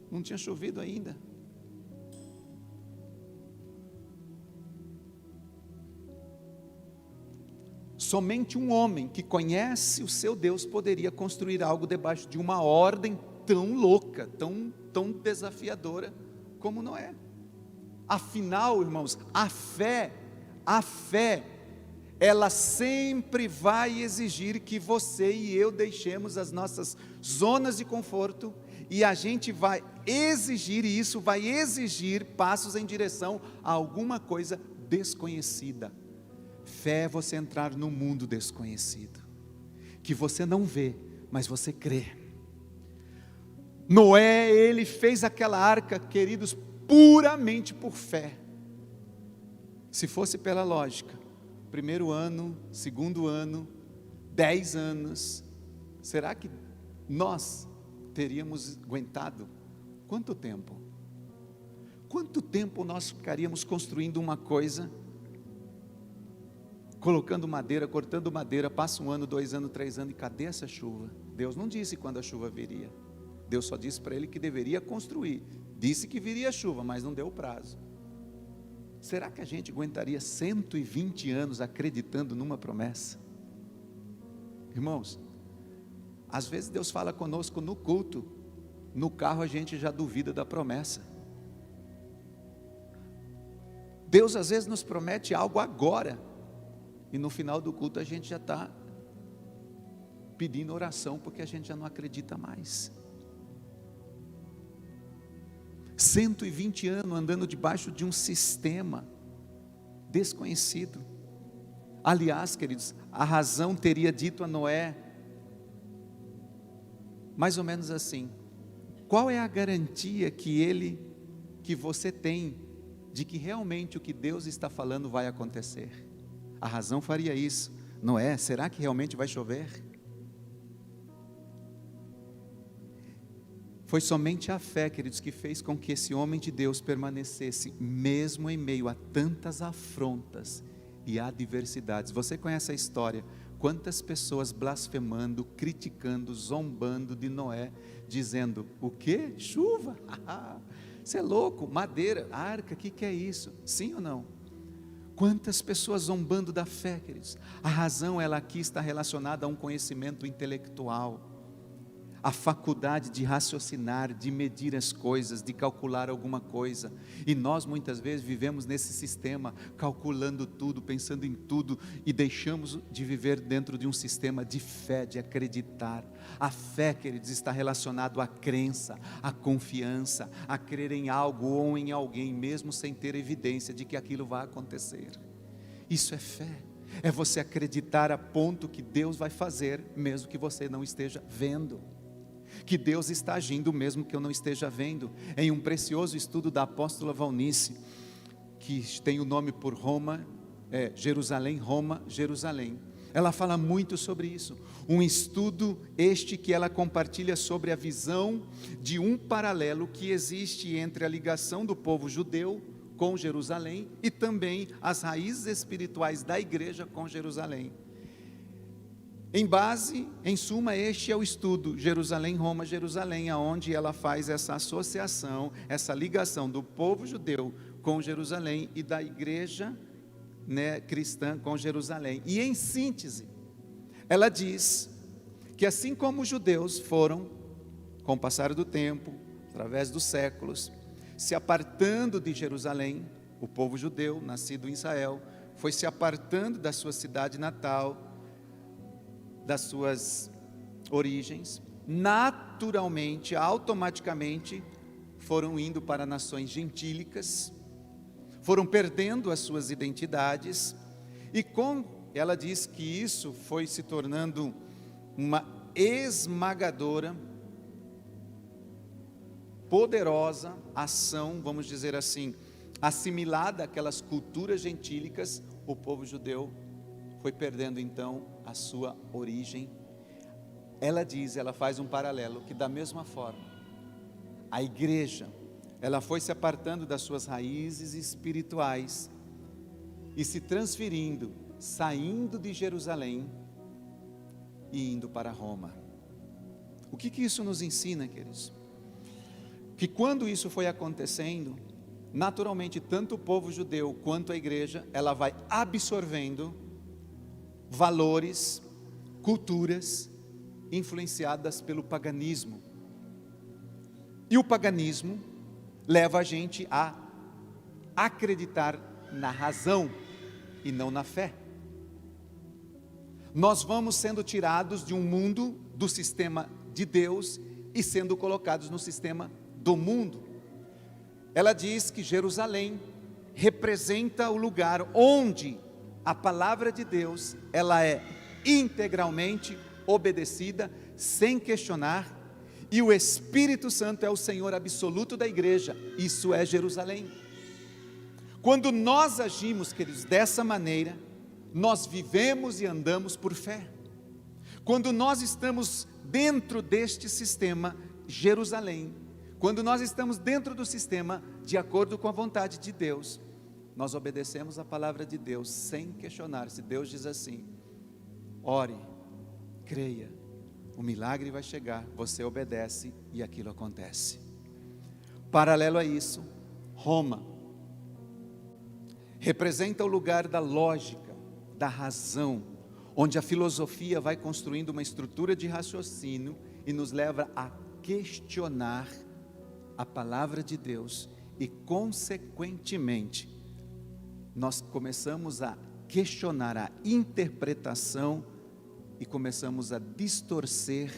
Não tinha chovido ainda. Somente um homem que conhece o seu Deus poderia construir algo debaixo de uma ordem tão louca, tão desafiadora como Noé. Afinal, irmãos, a fé, ela sempre vai exigir que você e eu deixemos as nossas zonas de conforto, e a gente vai exigir, e isso vai exigir passos em direção a alguma coisa desconhecida. Fé é você entrar no mundo desconhecido, que você não vê, mas você crê. Noé, ele fez aquela arca, queridos, puramente por fé. Se fosse pela lógica, primeiro ano, segundo ano, 10 anos, será que nós teríamos aguentado? Quanto tempo? Quanto tempo nós ficaríamos construindo uma coisa, colocando madeira, cortando madeira, passa 1 ano, 2 anos, 3 anos, e cadê essa chuva? Deus não disse quando a chuva viria. Deus só disse para ele que deveria construir. Disse que viria chuva, mas não deu o prazo. Será que a gente aguentaria 120 anos acreditando numa promessa? Irmãos, às vezes Deus fala conosco no culto, no carro a gente já duvida da promessa. Deus às vezes nos promete algo agora, e no final do culto a gente já está pedindo oração, porque a gente já não acredita mais. 120 anos andando debaixo de um sistema desconhecido. Aliás, queridos, a razão teria dito a Noé, mais ou menos assim: qual é a garantia que você tem de que realmente o que Deus está falando vai acontecer? A razão faria isso. Noé, será que realmente vai chover? Foi somente a fé, queridos, que fez com que esse homem de Deus permanecesse, mesmo em meio a tantas afrontas e adversidades. Você conhece a história? Quantas pessoas blasfemando, criticando, zombando de Noé, dizendo: o quê? Chuva? Você é louco? Madeira, arca, o que é isso? Sim ou não? Quantas pessoas zombando da fé, queridos? A razão, ela aqui está relacionada a um conhecimento intelectual, a faculdade de raciocinar, de medir as coisas, de calcular alguma coisa. E nós muitas vezes vivemos nesse sistema, calculando tudo, pensando em tudo, e deixamos de viver dentro de um sistema de fé, de acreditar. A fé, queridos, está relacionado à crença, à confiança, a crer em algo ou em alguém, mesmo sem ter evidência de que aquilo vai acontecer. Isso é fé. É você acreditar a ponto que Deus vai fazer, mesmo que você não esteja vendo. Que Deus está agindo mesmo que eu não esteja vendo. Em um precioso estudo da apóstola Valnice, que tem o nome por Jerusalém, Roma, Jerusalém, ela fala muito sobre isso. Um estudo este que ela compartilha sobre a visão de um paralelo que existe entre a ligação do povo judeu com Jerusalém e também as raízes espirituais da igreja com Jerusalém. Em suma, este é o estudo Jerusalém, Roma, Jerusalém, aonde ela faz essa associação, essa ligação do povo judeu com Jerusalém e da igreja, cristã com Jerusalém. E em síntese, ela diz que assim como os judeus foram, com o passar do tempo, através dos séculos, se apartando de Jerusalém, o povo judeu, nascido em Israel, foi se apartando da sua cidade natal, das suas origens, naturalmente, automaticamente, foram indo para nações gentílicas, foram perdendo as suas identidades, e ela diz que isso foi se tornando uma esmagadora, poderosa ação, vamos dizer assim, assimilada àquelas culturas gentílicas. O povo judeu foi perdendo então a sua origem. Ela faz um paralelo que da mesma forma, a igreja, ela foi se apartando das suas raízes espirituais e se transferindo, saindo de Jerusalém e indo para Roma. O que isso nos ensina, queridos? Que quando isso foi acontecendo, naturalmente tanto o povo judeu quanto a igreja, ela vai absorvendo valores, culturas influenciadas pelo paganismo. E o paganismo leva a gente a acreditar na razão e não na fé. Nós vamos sendo tirados de um mundo, do sistema de Deus, e sendo colocados no sistema do mundo. Ela diz que Jerusalém representa o lugar onde a palavra de Deus, ela é integralmente obedecida, sem questionar, e o Espírito Santo é o Senhor absoluto da igreja. Isso é Jerusalém. Quando nós agimos, queridos, dessa maneira, nós vivemos e andamos por fé. Quando nós estamos dentro deste sistema Jerusalém, quando nós estamos dentro do sistema de acordo com a vontade de Deus, nós obedecemos a palavra de Deus sem questionar. Se Deus diz assim, ore, creia, o milagre vai chegar, você obedece e aquilo acontece. Paralelo a isso, Roma representa o lugar da lógica, da razão, onde a filosofia vai construindo uma estrutura de raciocínio e nos leva a questionar a palavra de Deus e, consequentemente, nós começamos a questionar a interpretação e começamos a distorcer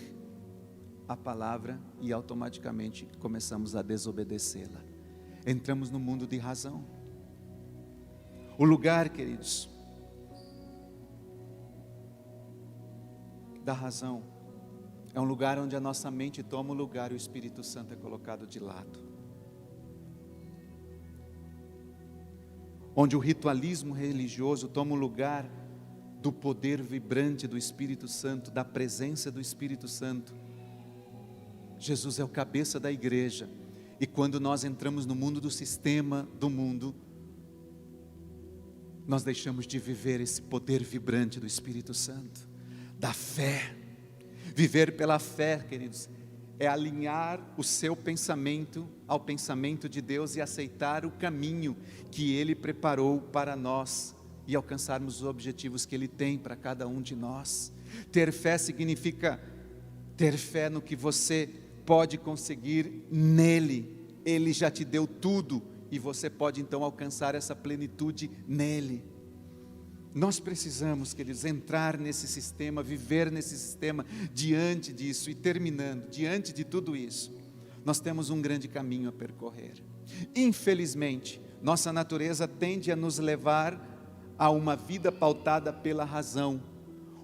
a palavra e automaticamente começamos a desobedecê-la. Entramos no mundo de razão. O lugar, queridos, da razão é um lugar onde a nossa mente toma o lugar e o Espírito Santo é colocado de lado. Onde o ritualismo religioso toma o lugar do poder vibrante do Espírito Santo, da presença do Espírito Santo. Jesus é o cabeça da igreja, e quando nós entramos no mundo do sistema do mundo, nós deixamos de viver esse poder vibrante do Espírito Santo, da fé. Viver pela fé, queridos, é alinhar o seu pensamento ao pensamento de Deus e aceitar o caminho que Ele preparou para nós e alcançarmos os objetivos que Ele tem para cada um de nós. Ter fé significa ter fé no que você pode conseguir nele. Ele já te deu tudo e você pode então alcançar essa plenitude nele. Nós precisamos, queridos, entrar nesse sistema, viver nesse sistema. Diante disso e terminando, diante de tudo isso, nós temos um grande caminho a percorrer. Infelizmente, nossa natureza tende a nos levar a uma vida pautada pela razão,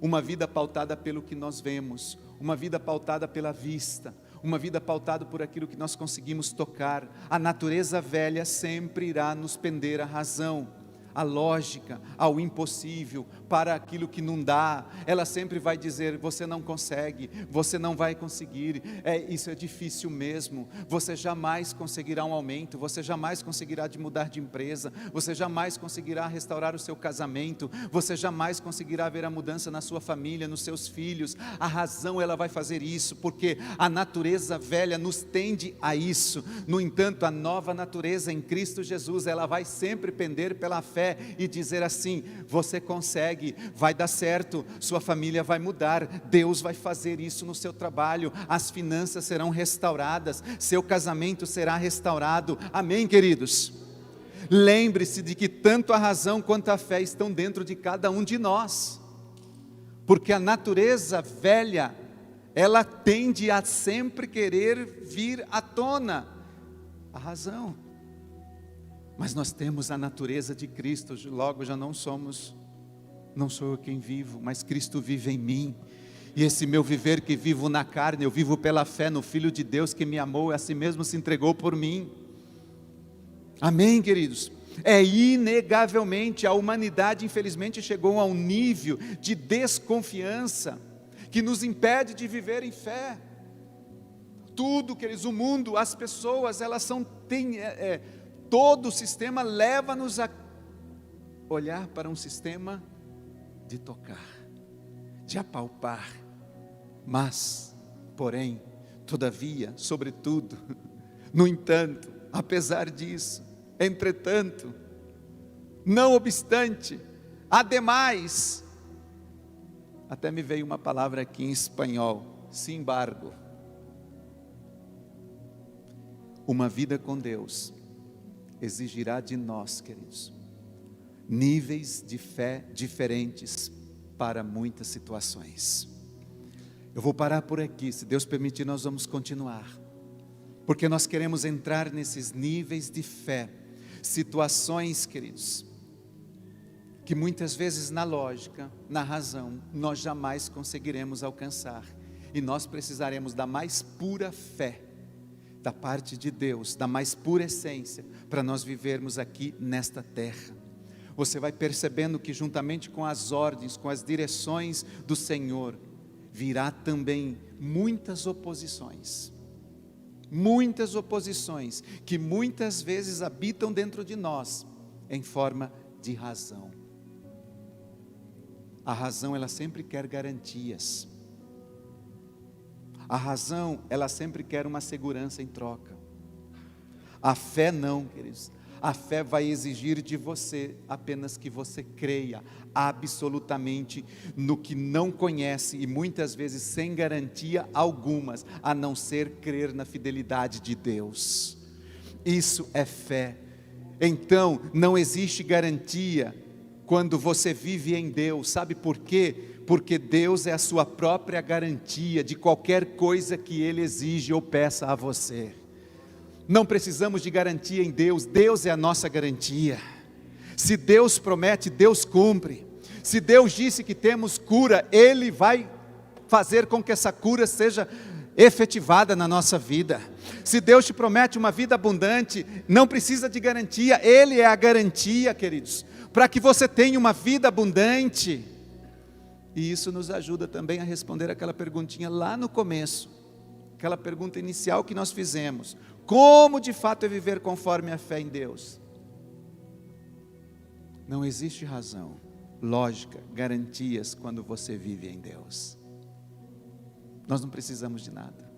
uma vida pautada pelo que nós vemos, uma vida pautada pela vista, uma vida pautada por aquilo que nós conseguimos tocar. A natureza velha sempre irá nos pender à razão, à lógica, ao impossível, para aquilo que não dá. Ela sempre vai dizer: você não consegue, você não vai conseguir, isso é difícil mesmo, você jamais conseguirá um aumento, você jamais conseguirá mudar de empresa, você jamais conseguirá restaurar o seu casamento, você jamais conseguirá ver a mudança na sua família, nos seus filhos. A razão, ela vai fazer isso, porque a natureza velha nos tende a isso. No entanto, a nova natureza em Cristo Jesus, ela vai sempre pender pela fé e dizer assim: você consegue, vai dar certo, sua família vai mudar, Deus vai fazer isso no seu trabalho, as finanças serão restauradas, seu casamento será restaurado. Amém, queridos? Lembre-se de que tanto a razão quanto a fé estão dentro de cada um de nós, porque a natureza velha, ela tende a sempre querer vir à tona, a razão. Mas nós temos a natureza de Cristo, logo já não sou eu quem vivo, mas Cristo vive em mim. E esse meu viver que vivo na carne, eu vivo pela fé no Filho de Deus que me amou e a si mesmo se entregou por mim. Amém, queridos? Inegavelmente, a humanidade infelizmente chegou a um nível de desconfiança que nos impede de viver em fé. Tudo, queridos, o mundo, as pessoas, elas todo o sistema leva-nos a olhar para um sistema de tocar, de apalpar, mas, porém, todavia, sobretudo, no entanto, apesar disso, entretanto, não obstante, ademais, até me veio uma palavra aqui em espanhol, sin embargo, uma vida com Deus exigirá de nós, queridos, níveis de fé diferentes para muitas situações. Eu vou parar por aqui, se Deus permitir nós vamos continuar, porque nós queremos entrar nesses níveis de fé, situações, queridos, que muitas vezes na lógica, na razão, nós jamais conseguiremos alcançar, e nós precisaremos da mais pura fé, da parte de Deus, da mais pura essência, para nós vivermos aqui nesta terra. Você vai percebendo que juntamente com as ordens, com as direções do Senhor, virá também muitas oposições, que muitas vezes habitam dentro de nós, em forma de razão. A razão, ela sempre quer garantias. A razão, ela sempre quer uma segurança em troca. A fé não, queridos. A fé vai exigir de você apenas que você creia absolutamente no que não conhece e muitas vezes sem garantia algumas, a não ser crer na fidelidade de Deus. Isso é fé. Então, não existe garantia quando você vive em Deus. Sabe por quê? Porque Deus é a sua própria garantia de qualquer coisa que Ele exige ou peça a você. Não precisamos de garantia em Deus, Deus é a nossa garantia. Se Deus promete, Deus cumpre. Se Deus disse que temos cura, Ele vai fazer com que essa cura seja efetivada na nossa vida. Se Deus te promete uma vida abundante, não precisa de garantia, Ele é a garantia, queridos, para que você tenha uma vida abundante. E isso nos ajuda também a responder aquela perguntinha lá no começo, aquela pergunta inicial que nós fizemos: como de fato é viver conforme a fé em Deus? Não existe razão, lógica, garantias quando você vive em Deus. Nós não precisamos de nada.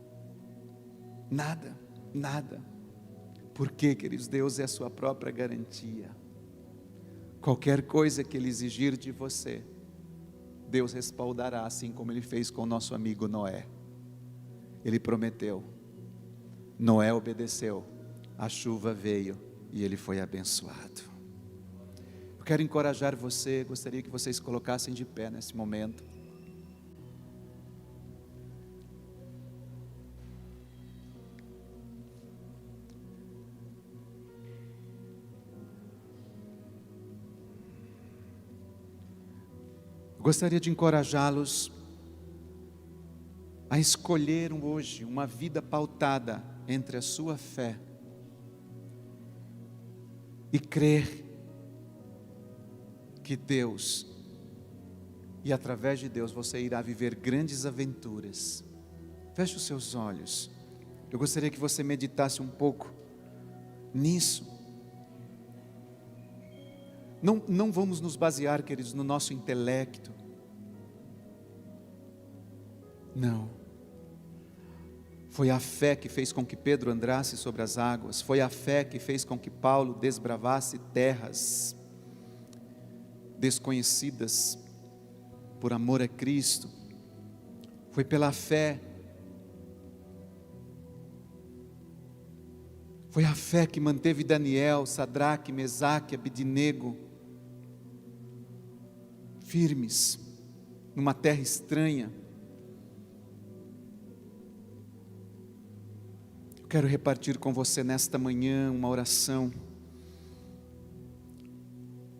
Nada, nada. Porque, queridos, Deus é a sua própria garantia. Qualquer coisa que Ele exigir de você, Deus respaldará, assim como Ele fez com o nosso amigo Noé. Ele prometeu, Noé obedeceu, a chuva veio e ele foi abençoado. Eu quero encorajar você, gostaria que vocês colocassem de pé nesse momento. Eu gostaria de encorajá-los a escolher hoje uma vida pautada entre a sua fé e crer que Deus, e através de Deus você irá viver grandes aventuras. Feche os seus olhos. Eu gostaria que você meditasse um pouco nisso. Não vamos nos basear, queridos, no nosso intelecto. Não. Foi a fé que fez com que Pedro andasse sobre as águas. Foi a fé que fez com que Paulo desbravasse terras desconhecidas por amor a Cristo. Foi pela fé. Foi a fé que manteve Daniel, Sadraque, Mesaque, Abednego firmes numa terra estranha. Eu quero repartir com você nesta manhã uma oração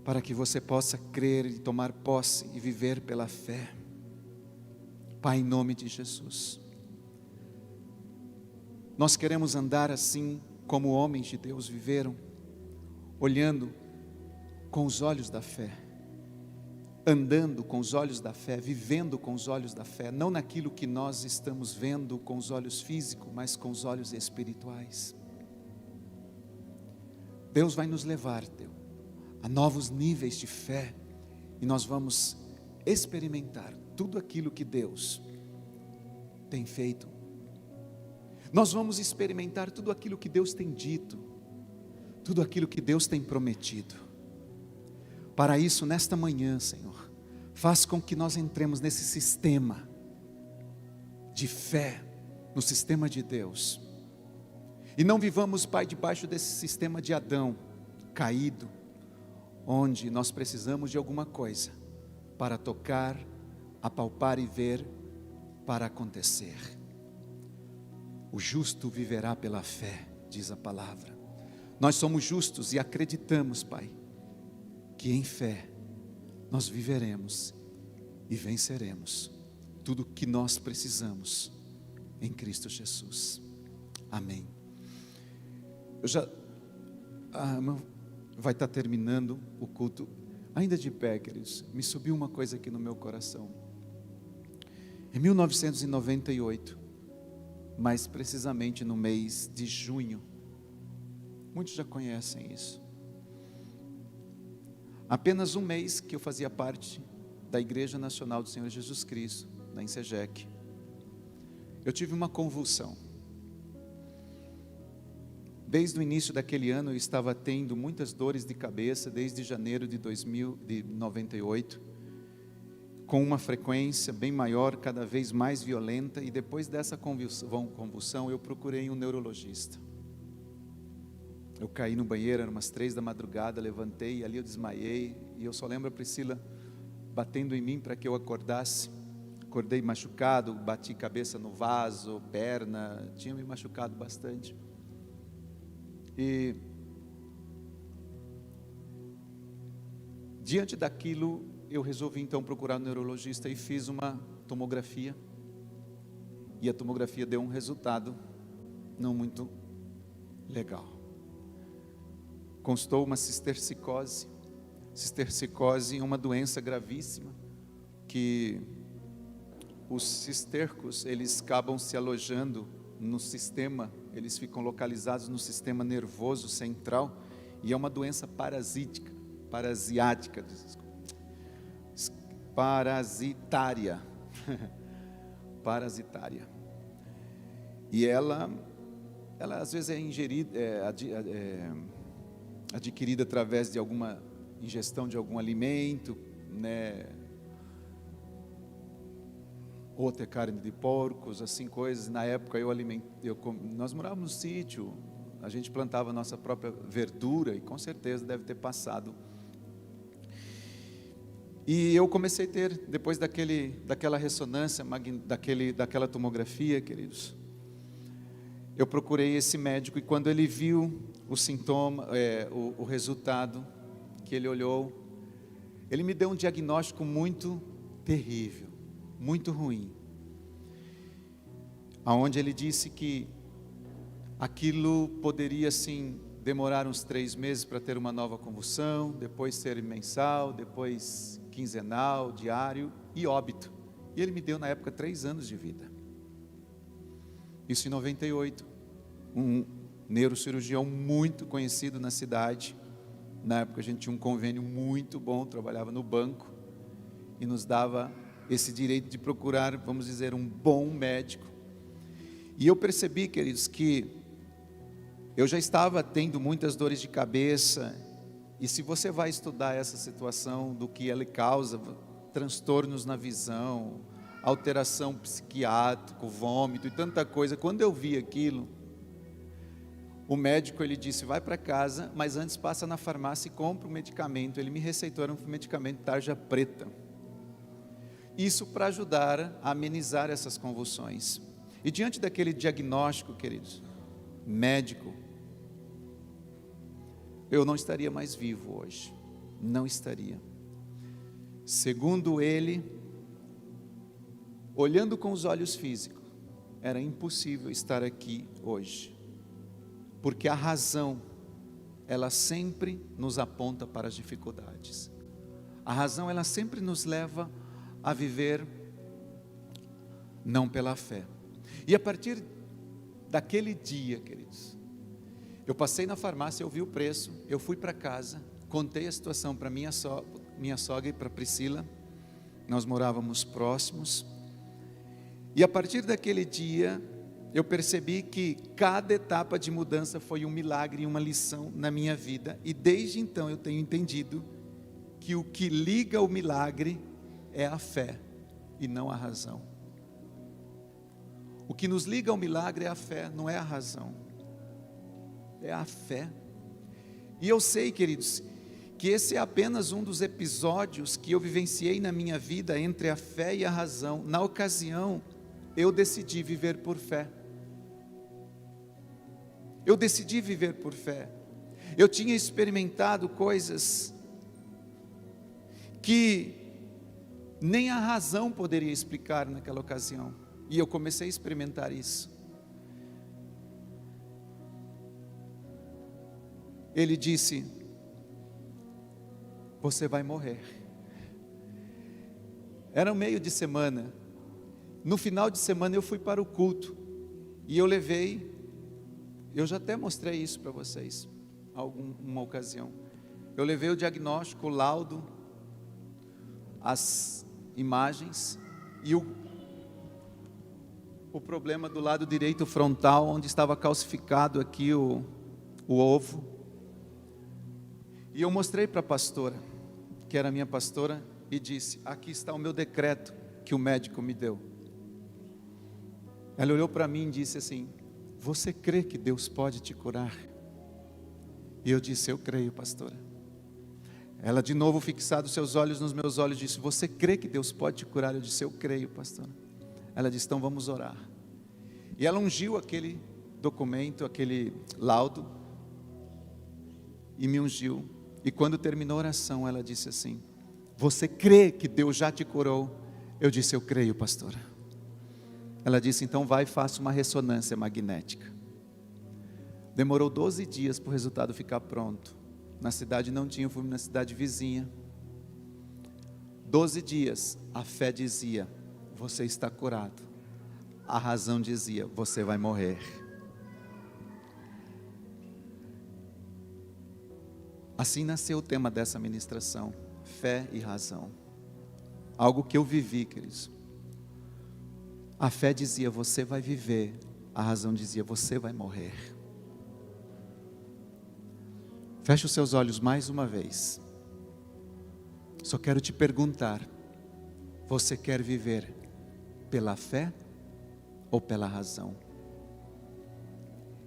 para que você possa crer e tomar posse e viver pela fé. Pai, em nome de Jesus, nós queremos andar assim como homens de Deus viveram, olhando com os olhos da fé, andando com os olhos da fé, vivendo com os olhos da fé, não naquilo que nós estamos vendo com os olhos físicos, mas com os olhos espirituais. Deus vai nos levar, a novos níveis de fé, e nós vamos experimentar tudo aquilo que Deus tem feito. Nós vamos experimentar tudo aquilo que Deus tem dito, tudo aquilo que Deus tem prometido. Para isso, nesta manhã, Senhor, faz com que nós entremos nesse sistema de fé, no sistema de Deus, e não vivamos, Pai, debaixo desse sistema de Adão, caído, onde nós precisamos de alguma coisa para tocar, apalpar e ver, para acontecer. O justo viverá pela fé, diz a palavra. Nós somos justos e acreditamos, Pai, que em fé nós viveremos e venceremos tudo que nós precisamos em Cristo Jesus. Amém. Vai estar terminando o culto, ainda de pé, queridos. Me subiu uma coisa aqui no meu coração. Em 1998, mais precisamente no mês de junho, muitos já conhecem isso. Apenas um mês que eu fazia parte da Igreja Nacional do Senhor Jesus Cristo, da INSEGEC, eu tive uma convulsão. Desde o início daquele ano eu estava tendo muitas dores de cabeça, desde janeiro de 98, com uma frequência bem maior, cada vez mais violenta, e depois dessa convulsão eu procurei um neurologista. Eu caí no banheiro, eram umas 3 da madrugada, levantei e ali eu desmaiei. E eu só lembro a Priscila batendo em mim para que eu acordasse. Acordei machucado, bati cabeça no vaso, perna, tinha me machucado bastante. E diante daquilo, eu resolvi então procurar um neurologista e fiz uma tomografia. E a tomografia deu um resultado não muito legal. Constou uma cistercicose. Cistercicose é uma doença gravíssima, que os cistercos, eles acabam se alojando no sistema, eles ficam localizados no sistema nervoso central, e é uma doença parasitária, parasitária. E ela às vezes é ingerida, adquirida através de alguma ingestão de algum alimento, né? Outra carne de porcos, assim, coisas. Na época nós morávamos no sítio, a gente plantava a nossa própria verdura e com certeza deve ter passado. E eu comecei a ter, depois daquela ressonância, daquela tomografia, queridos, eu procurei esse médico e quando ele viu o sintoma, o resultado, que ele olhou, ele me deu um diagnóstico muito terrível, muito ruim, aonde ele disse que aquilo poderia sim demorar uns 3 meses para ter uma nova convulsão, depois ser mensal, depois quinzenal, diário e óbito. E ele me deu na época 3 anos de vida. Isso em 98. Um neurocirurgião muito conhecido na cidade. Na época a gente tinha um convênio muito bom, trabalhava no banco e nos dava esse direito de procurar, vamos dizer, um bom médico. E eu percebi, queridos, que eu já estava tendo muitas dores de cabeça. E se você vai estudar essa situação do que ela causa, transtornos na visão, alteração psiquiátrica, vômito e tanta coisa, quando eu vi aquilo, o médico ele disse, vai para casa, mas antes passa na farmácia e compra um medicamento. Ele me receitou, era um medicamento tarja preta. Isso para ajudar a amenizar essas convulsões. E diante daquele diagnóstico, queridos, médico, eu não estaria mais vivo hoje, não estaria. Segundo ele, olhando com os olhos físicos, era impossível estar aqui hoje, porque a razão, ela sempre nos aponta para as dificuldades. A razão, ela sempre nos leva a viver não pela fé. E a partir daquele dia, queridos, eu passei na farmácia, eu vi o preço, eu fui para casa, contei a situação para minha sogra e para Priscila, nós morávamos próximos, e a partir daquele dia, eu percebi que cada etapa de mudança foi um milagre e uma lição na minha vida, e desde então eu tenho entendido que o que liga o milagre é a fé e não a razão. O que nos liga ao milagre é a fé, não é a razão. É a fé. E eu sei, queridos, que esse é apenas um dos episódios que eu vivenciei na minha vida entre a fé e a razão. Na ocasião, eu decidi viver por fé. Eu decidi viver por fé. Eu tinha experimentado coisas que nem a razão poderia explicar naquela ocasião. E eu comecei a experimentar isso. Ele disse, você vai morrer. Era um meio de semana. No final de semana eu fui para o culto. E eu já até mostrei isso para vocês, alguma ocasião. Eu levei o diagnóstico, o laudo, as imagens e o problema do lado direito frontal, onde estava calcificado aqui o ovo. E eu mostrei para a pastora, que era a minha pastora, e disse, aqui está o meu decreto que o médico me deu. Ela olhou para mim e disse assim, você crê que Deus pode te curar? E eu disse: eu creio, pastora. Ela de novo fixado seus olhos nos meus olhos, disse: você crê que Deus pode te curar? Eu disse: eu creio, pastora. Ela disse: então vamos orar. E ela ungiu aquele documento, aquele laudo, e me ungiu. E quando terminou a oração, ela disse assim: você crê que Deus já te curou? Eu disse: eu creio, pastora. Ela disse: então vai e faça uma ressonância magnética. Demorou 12 dias para o resultado ficar pronto. Na cidade não tinha, eu fui na cidade vizinha. 12 dias, a fé dizia: você está curado. A razão dizia: você vai morrer. Assim nasceu o tema dessa ministração: fé e razão. Algo que eu vivi, queridos. A fé dizia: você vai viver. A razão dizia: você vai morrer. Feche os seus olhos mais uma vez. Só quero te perguntar: você quer viver pela fé ou pela razão?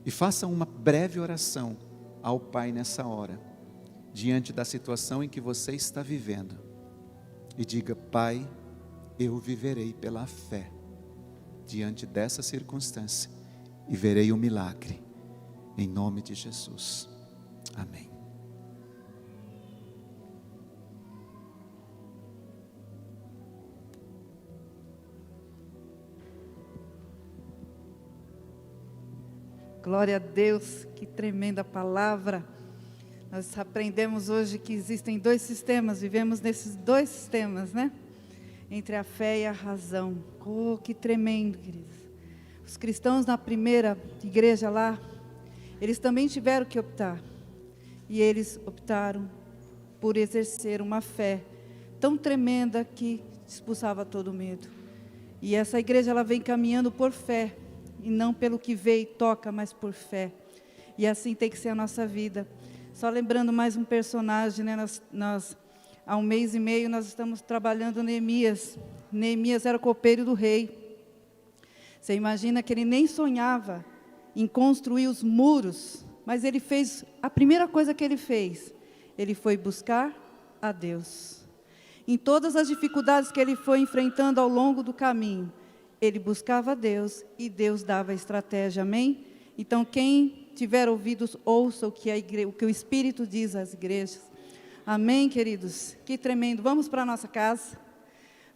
E faça uma breve oração ao Pai nessa hora, diante da situação em que você está vivendo, e diga: Pai, eu viverei pela fé diante dessa circunstância e verei o milagre, em nome de Jesus. Amém. Glória a Deus, que tremenda palavra. Nós aprendemos hoje que existem dois sistemas, vivemos nesses dois sistemas, né? Entre a fé e a razão. Oh, que tremendo, queridos. Os cristãos na primeira igreja lá, eles também tiveram que optar. E eles optaram por exercer uma fé tão tremenda que expulsava todo medo. E essa igreja, ela vem caminhando por fé, e não pelo que vê e toca, mas por fé. E assim tem que ser a nossa vida. Só lembrando mais um personagem, né? Há 1 mês e meio nós estamos trabalhando Neemias. Neemias era o copeiro do rei. Você imagina que ele nem sonhava em construir os muros, mas ele fez, a primeira coisa que ele fez, ele foi buscar a Deus. Em todas as dificuldades que ele foi enfrentando ao longo do caminho, ele buscava a Deus e Deus dava a estratégia, amém? Então quem tiver ouvidos, ouça o que o Espírito diz às igrejas. Amém, queridos? Que tremendo. Vamos para a nossa casa.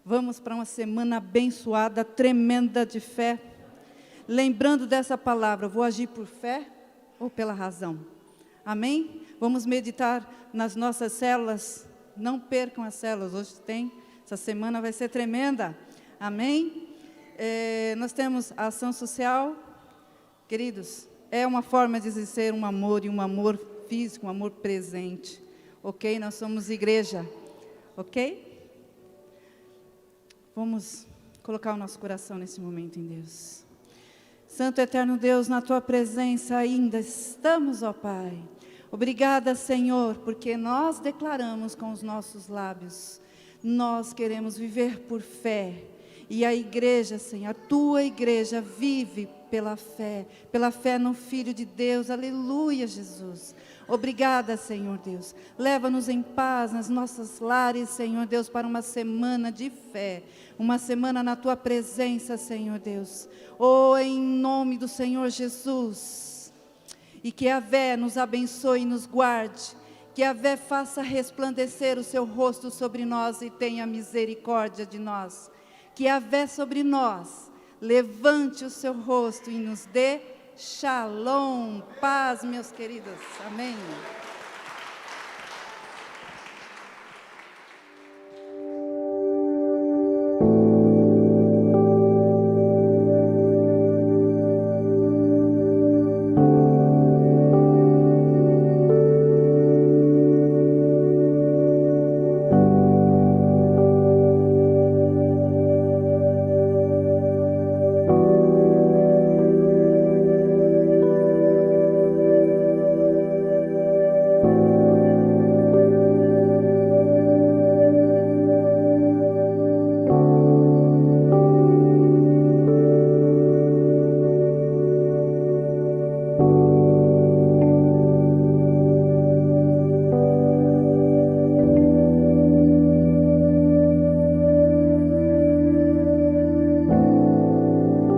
Vamos para uma semana abençoada, tremenda de fé. Lembrando dessa palavra, vou agir por fé ou pela razão? Amém? Vamos meditar nas nossas células. Não percam as células, hoje tem. Essa semana vai ser tremenda. Amém? Nós temos a ação social. Queridos, é uma forma de exercer um amor, e um amor físico, um amor presente. Ok? Nós somos igreja. Ok? Vamos colocar o nosso coração nesse momento em Deus. Santo eterno Deus, na Tua presença ainda estamos, ó Pai. Obrigada, Senhor, porque nós declaramos com os nossos lábios. Nós queremos viver por fé. E a igreja, Senhor, a Tua igreja vive pela fé no Filho de Deus. Aleluia, Jesus. Obrigada, Senhor Deus. Leva-nos em paz nas nossas lares, Senhor Deus, para uma semana de fé. Uma semana na Tua presença, Senhor Deus. Oh, em nome do Senhor Jesus. E que a fé nos abençoe e nos guarde. Que a fé faça resplandecer o Seu rosto sobre nós e tenha misericórdia de nós. Que a fé sobre nós levante o Seu rosto e nos dê shalom, paz, meus queridos. Amém.